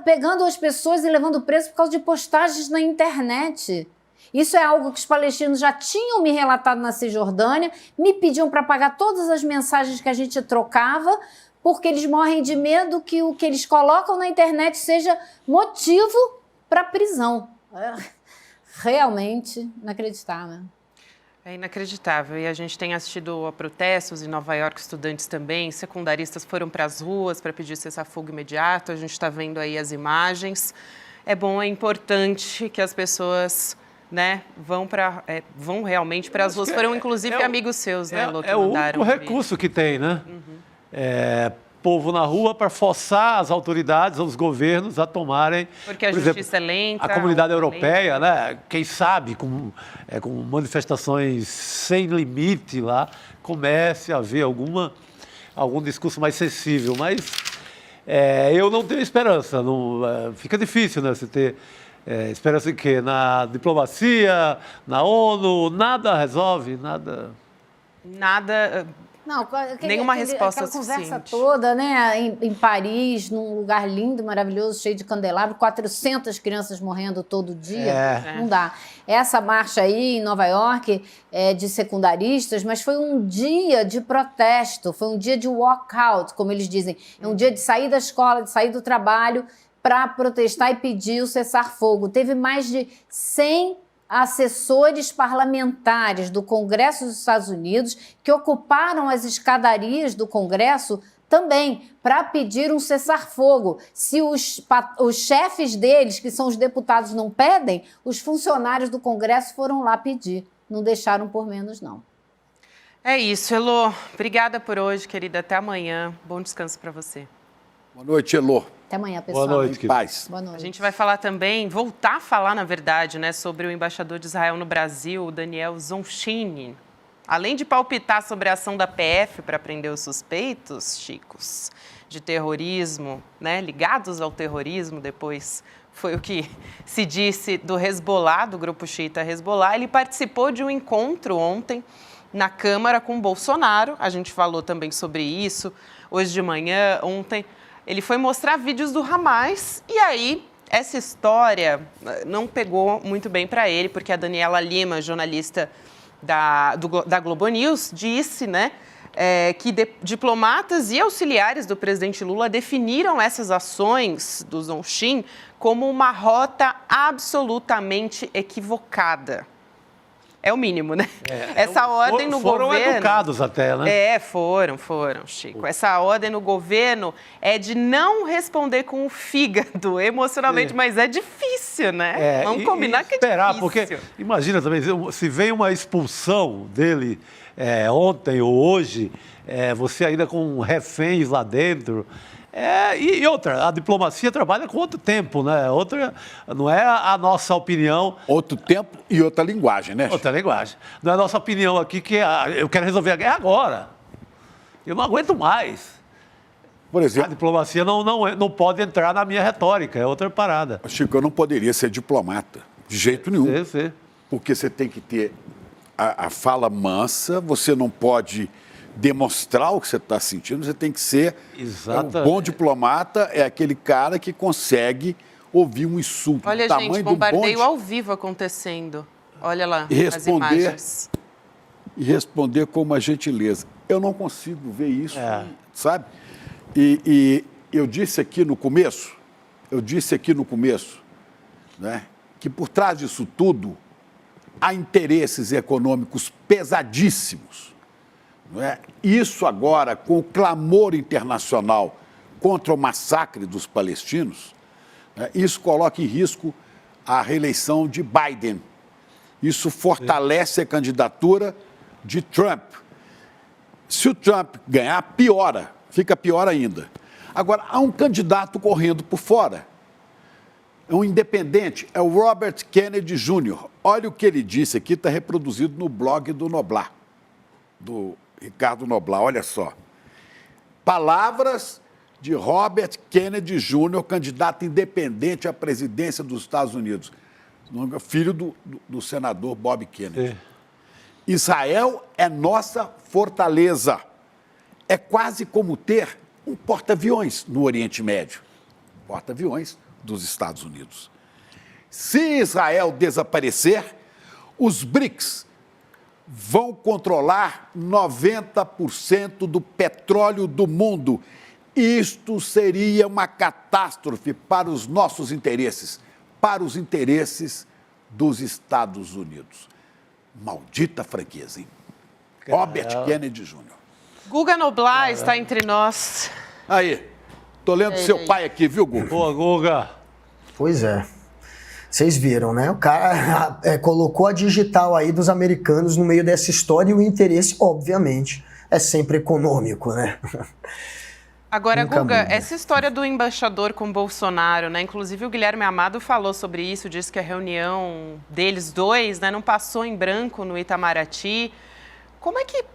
pegando as pessoas e levando preso por causa de postagens na internet. Isso é algo que os palestinos já tinham me relatado na Cisjordânia, me pediam para pagar todas as mensagens que a gente trocava, porque eles morrem de medo que o que eles colocam na internet seja motivo para prisão. Realmente inacreditável. É inacreditável. E a gente tem assistido a protestos em Nova York, estudantes também, secundaristas foram para as ruas para pedir cessar-fogo imediato. A gente está vendo aí as imagens. É bom, é importante que as pessoas, né, vão realmente para as ruas. Foram, inclusive, amigos seus, né, Lô, que mandaram. É o recurso que tem, né? Povo na rua para forçar as autoridades, os governos a tomarem... Porque a por justiça exemplo, é lenta. A comunidade europeia, né? Quem sabe, com manifestações sem limite lá, comece a haver algum discurso mais sensível. Mas eu não tenho esperança. Não, fica difícil, né? Você ter Espera-se que na diplomacia, na ONU, nada resolve, nada... Nada... Não, nenhuma resposta aquela conversa suficiente. toda, né, em Paris, num lugar lindo, maravilhoso, cheio de candelabro, 400 crianças morrendo todo dia, não dá. Essa marcha aí em Nova York é de secundaristas, mas foi um dia de protesto, foi um dia de walkout, como eles dizem. É um dia de sair da escola, de sair do trabalho, para protestar e pedir o cessar-fogo. Teve mais de 100 assessores parlamentares do Congresso dos Estados Unidos que ocuparam as escadarias do Congresso também para pedir um cessar-fogo. Se os chefes deles, que são os deputados, não pedem, os funcionários do Congresso foram lá pedir. Não deixaram por menos, não. É isso, Elô. Obrigada por hoje, querida. Até amanhã. Bom descanso para você. Boa noite, Elô. Até amanhã, pessoal. Boa noite, paz. Boa noite. A gente vai falar também, voltar a falar, na verdade, né, sobre o embaixador de Israel no Brasil, o Daniel Zonshine. Além de palpitar sobre a ação da PF para prender os suspeitos, chicos, de terrorismo, né, ligados ao terrorismo, depois foi o que se disse do Hezbollah, do grupo xiita Hezbollah. Ele participou de um encontro ontem na Câmara com Bolsonaro. A gente falou também sobre isso hoje de manhã, ontem. Ele foi mostrar vídeos do Hamas e aí essa história não pegou muito bem para ele, porque a Daniela Lima, jornalista da Globo News, disse, né, que diplomatas e auxiliares do presidente Lula definiram essas ações do Zonshine como uma rota absolutamente equivocada. É o mínimo, né? Essa ordem no governo... Foram educados até, né? Foram, Chico. Essa ordem no governo é de não responder com o fígado emocionalmente, mas é difícil, né? Vamos combinar que é difícil. Porque, imagina também, se vem uma expulsão dele ontem ou hoje, você ainda com reféns lá dentro... E outra, a diplomacia trabalha com outro tempo, né? Outra, não é a nossa opinião. Outro tempo e outra linguagem, né? Outra linguagem. Não é a nossa opinião aqui que eu quero resolver a guerra agora. Eu não aguento mais. Por exemplo, a diplomacia não pode entrar na minha retórica, é outra parada. Chico, eu não poderia ser diplomata, de jeito nenhum. Sim. Porque você tem que ter a fala mansa, você não pode demonstrar o que você está sentindo, você tem que ser... Exatamente. Um bom diplomata é aquele cara que consegue ouvir um insulto. Olha, gente, bombardeio ao vivo acontecendo. Olha lá as imagens. E responder com uma gentileza. Eu não consigo ver isso, sabe? E eu disse aqui no começo, né, que por trás disso tudo há interesses econômicos pesadíssimos. Não é? Isso agora, com o clamor internacional contra o massacre dos palestinos, né, isso coloca em risco a reeleição de Biden. Isso fortalece a candidatura de Trump. Se o Trump ganhar, piora, fica pior ainda. Agora, há um candidato correndo por fora. É um independente, é o Robert Kennedy Jr. Olha o que ele disse aqui, está reproduzido no blog do Noblar, do Ricardo Noblar, olha só. Palavras de Robert Kennedy Jr., candidato independente à presidência dos Estados Unidos. Filho do senador Bob Kennedy. Israel é nossa fortaleza. É quase como ter um porta-aviões no Oriente Médio. Porta-aviões dos Estados Unidos. Se Israel desaparecer, os BRICS vão controlar 90% do petróleo do mundo. Isto seria uma catástrofe para os nossos interesses, para os interesses dos Estados Unidos. Maldita franqueza, hein? Robert Kennedy Jr. Guga Noblar está entre nós. Aí, tô lendo seu pai aqui, viu, Guga? Boa, Guga. Pois é. Vocês viram, né? O cara colocou a digital aí dos americanos no meio dessa história e o interesse, obviamente, é sempre econômico, né? Agora, Guga, essa história do embaixador com Bolsonaro, né? Inclusive o Guilherme Amado falou sobre isso, disse que a reunião deles dois, né, não passou em branco no Itamaraty. Como é que...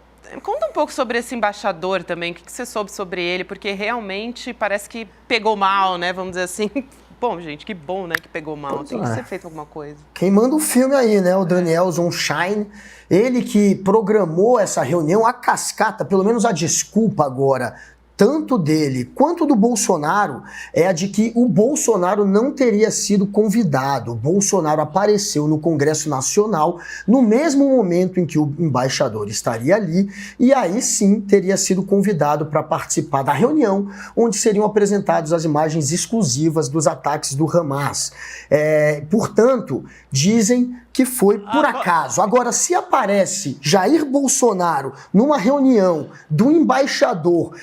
Conta um pouco sobre esse embaixador também, o que você soube sobre ele, porque realmente parece que pegou mal, né? Vamos dizer assim, Bom, gente, que bom, né, que pegou mal. Tem que ser feito alguma coisa. Quem manda o filme aí, né? O Daniel Zonshine. Ele que programou essa reunião, a cascata, pelo menos a desculpa agora, tanto dele quanto do Bolsonaro, é a de que o Bolsonaro não teria sido convidado. O Bolsonaro apareceu no Congresso Nacional no mesmo momento em que o embaixador estaria ali, e aí sim teria sido convidado para participar da reunião, onde seriam apresentadas as imagens exclusivas dos ataques do Hamas. Portanto, dizem que foi por acaso. Agora, se aparece Jair Bolsonaro numa reunião do embaixador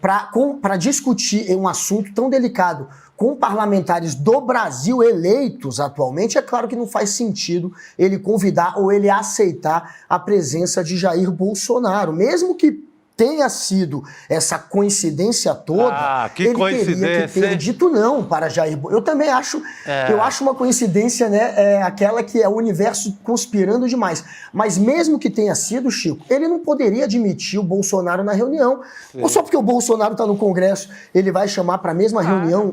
para discutir um assunto tão delicado com parlamentares do Brasil eleitos atualmente, é claro que não faz sentido ele convidar ou ele aceitar a presença de Jair Bolsonaro, mesmo que tenha sido essa coincidência toda, que ele coincidência, teria que ter dito não para Jair Bolsonaro. Eu também acho, eu acho uma coincidência, né, aquela que é o universo conspirando demais. Mas mesmo que tenha sido, Chico, ele não poderia admitir o Bolsonaro na reunião. Ou só porque o Bolsonaro está no Congresso, ele vai chamar para a mesma reunião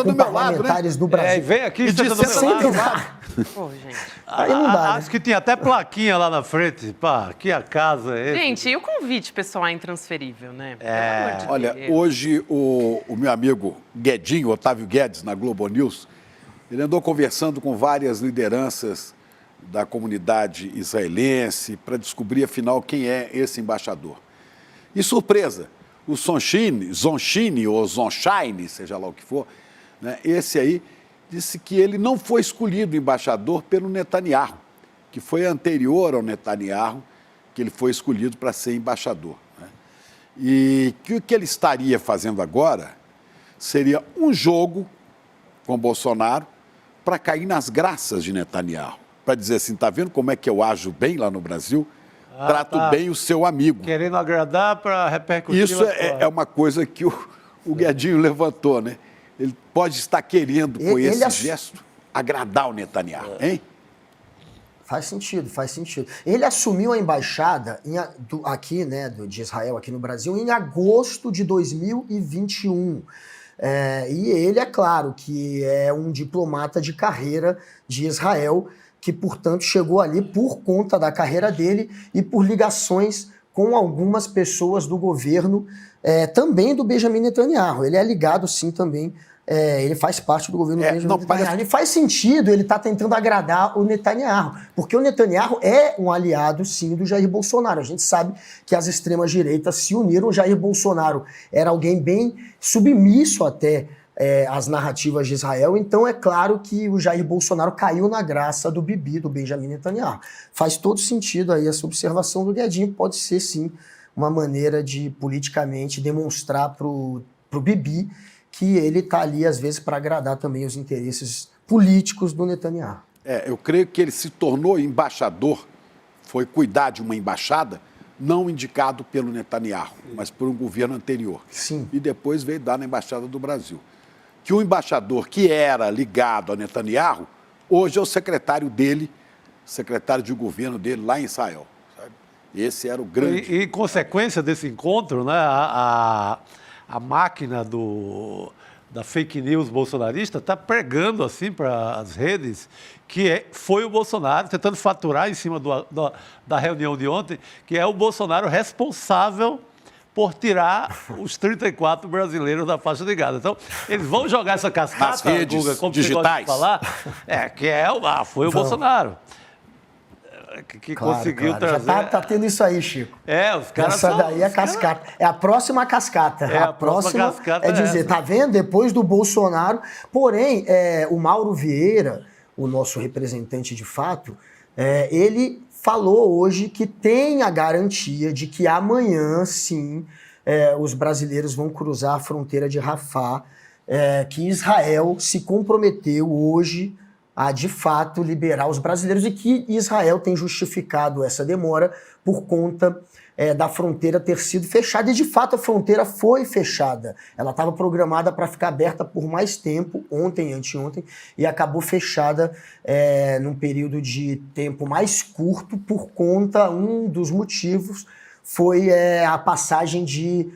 com parlamentares do Brasil. E vem aqui e senta do meu lado. Pô, gente. Aí não dá, Acho que tinha até plaquinha lá na frente. Pá, que a casa é esse? Gente, e o convite pessoal é intransferível, né? Pelo amor de Olha, Deus. hoje o meu amigo Guedinho, Otávio Guedes, na Globo News, ele andou conversando com várias lideranças da comunidade israelense para descobrir, afinal, quem é esse embaixador. E surpresa, o Zonshine ou Zonshine, seja lá o que for, né, esse aí disse que ele não foi escolhido embaixador pelo Netanyahu, que foi anterior ao Netanyahu, que ele foi escolhido para ser embaixador. Né? E que o que ele estaria fazendo agora seria um jogo com Bolsonaro para cair nas graças de Netanyahu, para dizer assim, tá vendo como é que eu ajo bem lá no Brasil? Trato bem o seu amigo. Querendo agradar para repercutir. Isso é uma coisa que o Guedinho levantou, né? Ele pode estar querendo, com esse gesto, agradar o Netanyahu, hein? Faz sentido, faz sentido. Ele assumiu a embaixada aqui, né, de Israel aqui no Brasil em agosto de 2021. E ele, é claro, que é um diplomata de carreira de Israel, que, portanto, chegou ali por conta da carreira dele e por ligações com algumas pessoas do governo, também do Benjamin Netanyahu. Ele é ligado, sim, também. Ele faz parte do governo do Benjamin Netanyahu. E faz sentido ele estar tentando agradar o Netanyahu, porque o Netanyahu é um aliado, sim, do Jair Bolsonaro. A gente sabe que as extremas-direitas se uniram. O Jair Bolsonaro era alguém bem submisso até às narrativas de Israel, então é claro que o Jair Bolsonaro caiu na graça do Bibi, do Benjamin Netanyahu. Faz todo sentido aí essa observação do Guedinho, pode ser, sim, uma maneira de politicamente demonstrar pro Bibi que ele está ali, às vezes, para agradar também os interesses políticos do Netanyahu. Eu creio que ele se tornou embaixador, foi cuidar de uma embaixada, não indicado pelo Netanyahu, mas por um governo anterior. Sim. E depois veio dar na Embaixada do Brasil. Que o embaixador que era ligado ao Netanyahu, hoje é o secretário dele, secretário de governo dele lá em Israel. Sabe? Esse era o grande... E consequência desse encontro, né, a máquina da fake news bolsonarista está pregando assim para as redes que foi o Bolsonaro tentando faturar em cima da reunião de ontem, que é o Bolsonaro responsável por tirar os 34 brasileiros da faixa de Gaza. Então, eles vão jogar essa cascata, Guga, como digitais. você gosta de falar, foi o Bolsonaro. Que claro, conseguiu trazer... Já tá tendo isso aí, Chico. Os caras Essa daí é a cascata. É a próxima cascata. A próxima cascata é dizer, tá vendo? Depois do Bolsonaro... Porém, o Mauro Vieira, o nosso representante de fato, ele falou hoje que tem a garantia de que amanhã, sim, os brasileiros vão cruzar a fronteira de Rafah, que Israel se comprometeu hoje a, de fato, liberar os brasileiros e que Israel tem justificado essa demora por conta da fronteira ter sido fechada. E, de fato, a fronteira foi fechada. Ela estava programada para ficar aberta por mais tempo, ontem e anteontem, e acabou fechada num período de tempo mais curto por conta, um dos motivos foi a passagem de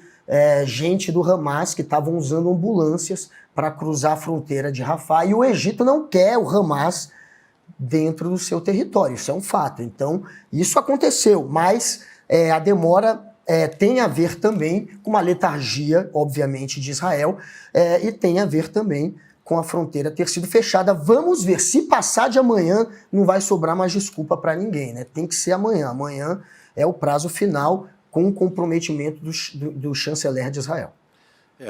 gente do Hamas que estavam usando ambulâncias para cruzar a fronteira de Rafah, e o Egito não quer o Hamas dentro do seu território, isso é um fato. Então, isso aconteceu, mas a demora tem a ver também com uma letargia, obviamente, de Israel, e tem a ver também com a fronteira ter sido fechada. Vamos ver, se passar de amanhã, não vai sobrar mais desculpa para ninguém, né? Tem que ser amanhã. Amanhã é o prazo final com o comprometimento do chanceler de Israel.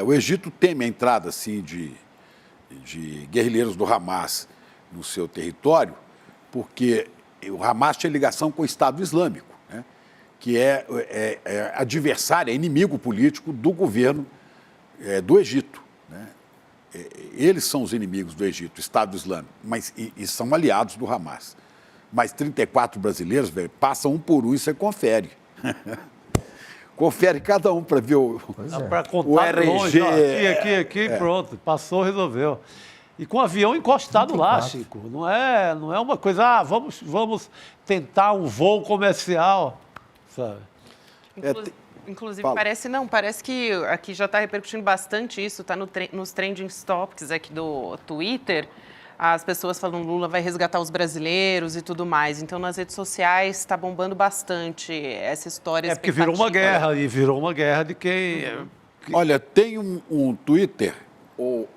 O Egito teme a entrada assim, de guerrilheiros do Hamas no seu território, porque o Hamas tinha ligação com o Estado Islâmico, né? Que é adversário, é inimigo político do governo do Egito. Né? Eles são os inimigos do Egito, o Estado Islâmico, e são aliados do Hamas. Mas 34 brasileiros, velho, passam um por um e você confere. Confere cada um para ver o RG. Longe, aqui, pronto, passou, resolveu. E com o avião encostado lá, Chico. Não é uma coisa, vamos tentar um voo comercial, sabe? Inclusive, parece que aqui já está repercutindo bastante isso, está nos trending topics aqui do Twitter, as pessoas falando Lula vai resgatar os brasileiros e tudo mais. Então, nas redes sociais está bombando bastante essa história. Porque virou uma guerra, de quem... Olha, tem um Twitter,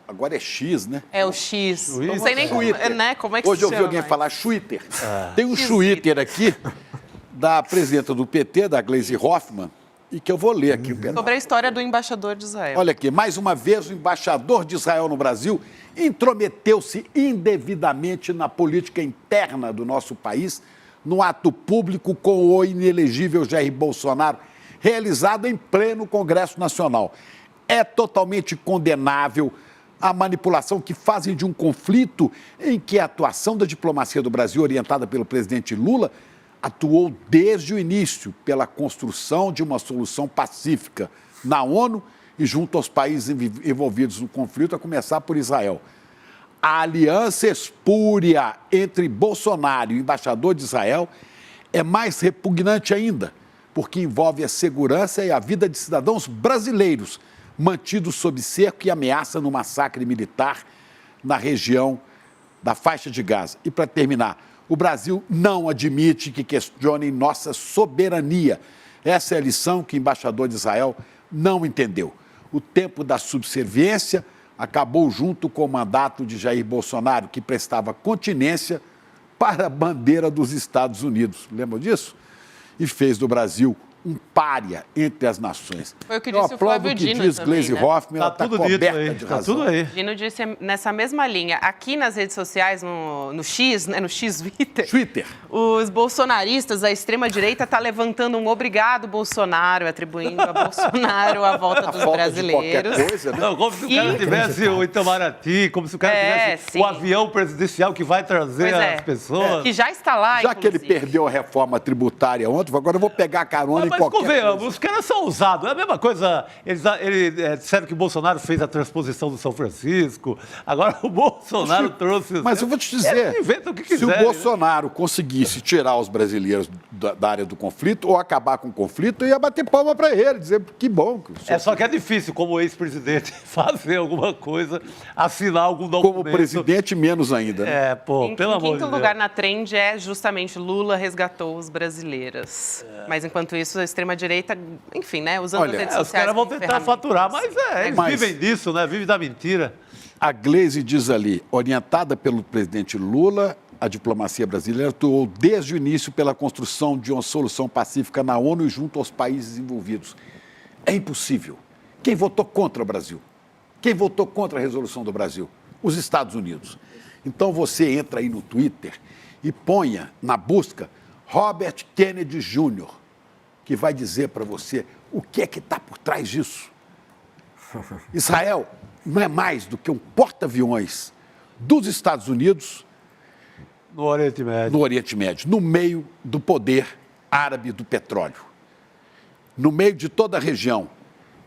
agora é X, né? É o X. Não sei nem como é que Hoje se eu chama. ouvi alguém falar Twitter. Tem um Twitter aqui da presidenta do PT, da Gleisi Hoffmann, e que eu vou ler aqui. Sobre a história do embaixador de Israel. Olha aqui, mais uma vez o embaixador de Israel no Brasil intrometeu-se indevidamente na política interna do nosso país, no ato público com o inelegível Jair Bolsonaro, realizado em pleno Congresso Nacional. É totalmente condenável a manipulação que fazem de um conflito em que a atuação da diplomacia do Brasil, orientada pelo presidente Lula, atuou desde o início pela construção de uma solução pacífica na ONU e junto aos países envolvidos no conflito, a começar por Israel. A aliança espúria entre Bolsonaro e o embaixador de Israel é mais repugnante ainda, porque envolve a segurança e a vida de cidadãos brasileiros mantidos sob cerco e ameaça no massacre militar na região da faixa de Gaza. E para terminar, o Brasil não admite que questionem nossa soberania. Essa é a lição que o embaixador de Israel não entendeu. O tempo da subserviência acabou junto com o mandato de Jair Bolsonaro, que prestava continência para a bandeira dos Estados Unidos. Lembram disso? E fez do Brasil um pária entre as nações. Foi o que disse o Flávio Dino diz também, Gleisi Hoffmann, ela está coberta aí, de razão. Tudo aí. Dino disse nessa mesma linha. Aqui nas redes sociais, no X, né, no Twitter, os bolsonaristas, a extrema-direita, está levantando um obrigado Bolsonaro, atribuindo a Bolsonaro a volta dos brasileiros. De coisa, né? Não, como se o cara tivesse o Itamaraty, como se o cara tivesse o avião presidencial que vai trazer as pessoas. Que já está lá, Já inclusive. Que ele perdeu a reforma tributária ontem, agora eu vou pegar a carona. Mas convenhamos, os caras são ousados. É a mesma coisa. Eles disseram que o Bolsonaro fez a transposição do São Francisco. Agora o Bolsonaro trouxe. Mas eu vou te dizer: inventa o que quiser, se o Bolsonaro conseguisse tirar os brasileiros da área do conflito ou acabar com o conflito, eu ia bater palma para ele, dizer que bom. Só que é difícil, como ex-presidente, fazer alguma coisa, assinar algum documento. Como presidente, menos ainda. Né? Pelo amor de Deus. Em quinto lugar na trend é justamente Lula resgatou os brasileiros. Mas enquanto isso, a extrema-direita, enfim, né, usando as redes sociais. Os caras vão tentar faturar, mas eles vivem disso, né? Vivem da mentira. A Gleisi diz ali, orientada pelo presidente Lula, a diplomacia brasileira atuou desde o início pela construção de uma solução pacífica na ONU e junto aos países envolvidos. É impossível. Quem votou contra o Brasil? Quem votou contra a resolução do Brasil? Os Estados Unidos. Então você entra aí no Twitter e ponha na busca Robert Kennedy Jr., que vai dizer para você o que é que está por trás disso. Israel não é mais do que um porta-aviões dos Estados Unidos no Oriente Médio, no meio do poder árabe do petróleo, no meio de toda a região.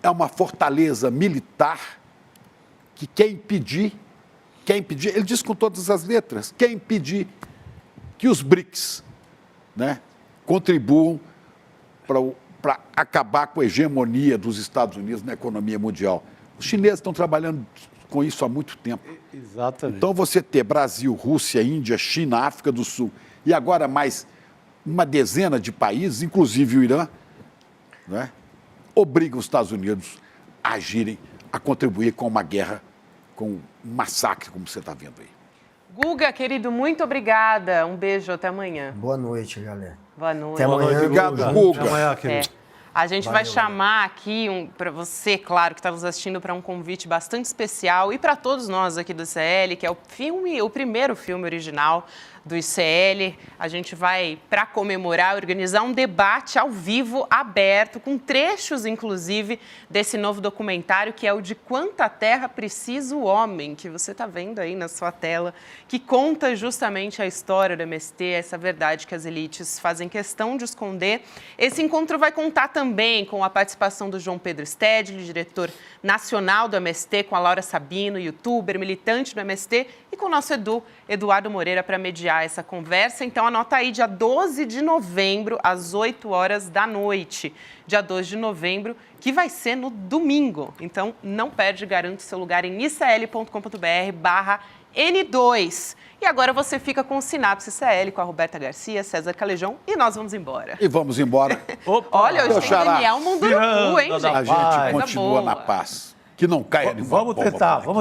É uma fortaleza militar que quer impedir, ele diz com todas as letras, quer impedir que os BRICS, né, contribuam para acabar com a hegemonia dos Estados Unidos na economia mundial. Os chineses estão trabalhando com isso há muito tempo. Exatamente. Então você ter Brasil, Rússia, Índia, China, África do Sul e agora mais uma dezena de países, inclusive o Irã, né, obriga os Estados Unidos a agirem, a contribuir com uma guerra, com um massacre, como você está vendo aí. Guga, querido, muito obrigada. Um beijo, até amanhã. Boa noite, galera. Boa noite. Até amanhã. Obrigado, Guga. Até amanhã, querido. A gente vai chamar aqui para você, claro, que está nos assistindo, para um convite bastante especial e para todos nós aqui do ICL, que é o primeiro filme original do ICL. A gente vai, para comemorar, organizar um debate ao vivo, aberto, com trechos, inclusive, desse novo documentário, que é o De Quanta Terra Precisa o Homem, que você está vendo aí na sua tela, que conta justamente a história do MST, essa verdade que as elites fazem questão de esconder. Esse encontro vai contar também com a participação do João Pedro Stedley, diretor nacional do MST, com a Laura Sabino, youtuber, militante do MST, e com o nosso Eduardo Moreira, para mediar essa conversa. Então, anota aí, dia 12 de novembro, às 8 horas da noite. Dia 12 de novembro, que vai ser no domingo. Então, não perde, garante seu lugar em icl.com.br/N2. E agora você fica com o Sinapse ICL, com a Roberta Garcia, César Calejão, e nós vamos embora. E vamos embora. Olha, hoje tem Daniel Munduruku, hein, gente? A gente continua na paz. Que não caia nenhuma Vamos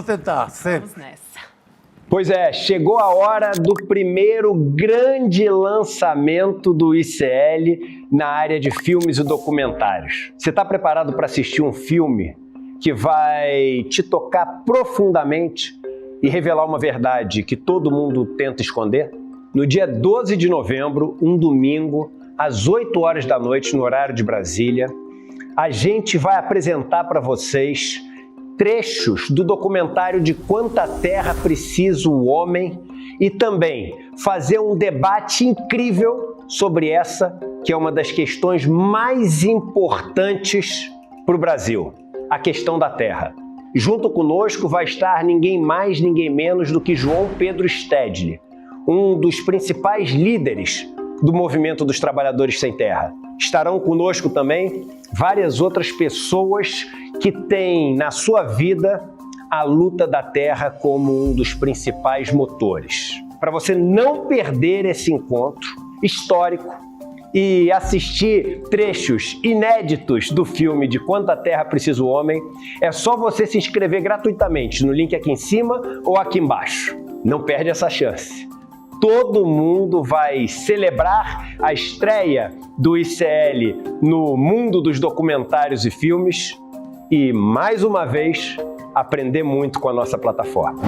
tentar, sempre. Vamos nessa. Pois é, chegou a hora do primeiro grande lançamento do ICL na área de filmes e documentários. Você está preparado para assistir um filme que vai te tocar profundamente e revelar uma verdade que todo mundo tenta esconder? No dia 12 de novembro, um domingo, às 8 horas da noite, no horário de Brasília, a gente vai apresentar para vocês trechos do documentário De Quanta Terra Precisa o Homem e também fazer um debate incrível sobre essa, que é uma das questões mais importantes para o Brasil, a questão da terra. Junto conosco vai estar ninguém mais, ninguém menos do que João Pedro Stedley, um dos principais líderes do movimento dos trabalhadores sem terra. Estarão conosco também várias outras pessoas que têm na sua vida a luta da terra como um dos principais motores. Para você não perder esse encontro histórico e assistir trechos inéditos do filme De Quanta Terra Precisa o Homem, é só você se inscrever gratuitamente no link aqui em cima ou aqui embaixo. Não perde essa chance. Todo mundo vai celebrar a estreia do ICL no mundo dos documentários e filmes e, mais uma vez, aprender muito com a nossa plataforma.